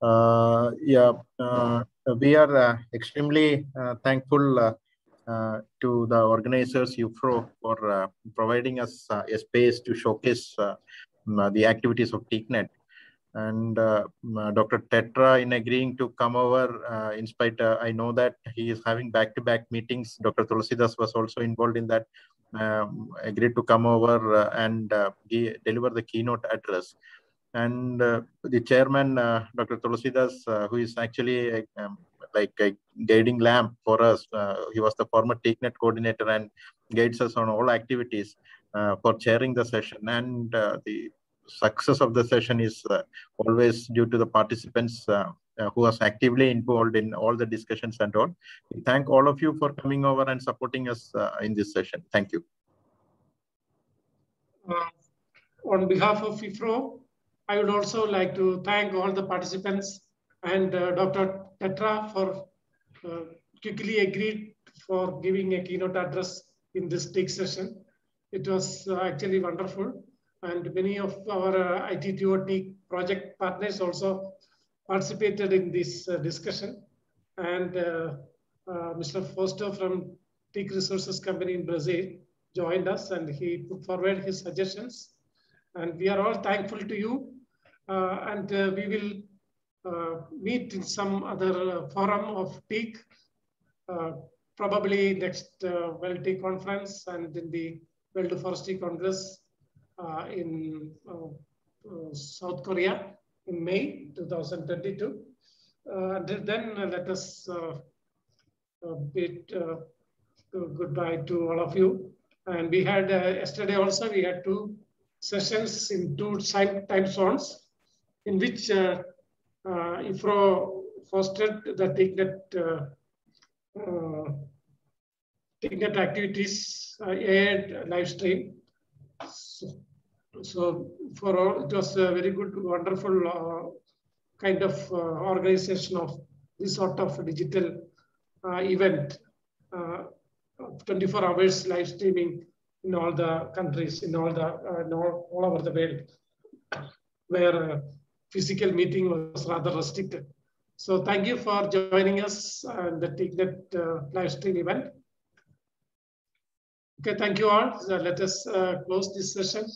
We are extremely thankful to the organizers, IUFRO, for providing us a space to showcase the activities of TEAKNET. And Dr. Tetra, in agreeing to come over, in spite, I know that he is having back-to-back meetings. Dr. Tulsidas was also involved in that, agreed to come over and deliver the keynote address. And the chairman, Dr. Tulsidas, who is actually like a guiding lamp for us. He was the former TEAKNET coordinator and guides us on all activities for chairing the session. And the success of the session is always due to the participants who are actively involved in all the discussions and all. We thank all of you for coming over and supporting us in this session. Thank you. On behalf of IUFRO, I would also like to thank all the participants and Dr. Tetra for quickly agreed for giving a keynote address in this TEAK session. It was actually wonderful. And many of our ITTO TEAK project partners also participated in this discussion. And Mr. Foster from TEAK Resources Company in Brazil joined us, and he put forward his suggestions. And we are all thankful to you. And we will meet in some other forum of TEAK, probably next World TEAK Conference and in the World Forestry Congress in South Korea in May 2022. Until then, let us bid goodbye to all of you. And we had yesterday also, we had 2 sessions in 2 time zones, in which IUFRO fostered the TEAKNET activities aired live stream. So for all, it was a very good, wonderful kind of organization of this sort of digital event, 24 hours live streaming in all the countries, in all over the world, where physical meeting was rather restricted. So thank you for joining us on the TEAKNET live stream event. Okay, thank you all. So let us close this session.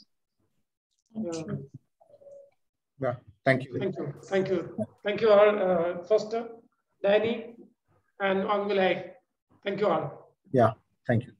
Yeah, thank you. Thank you. Thank you. Thank you all, Foster, Danny, and Angulai. Thank you all. Yeah, thank you.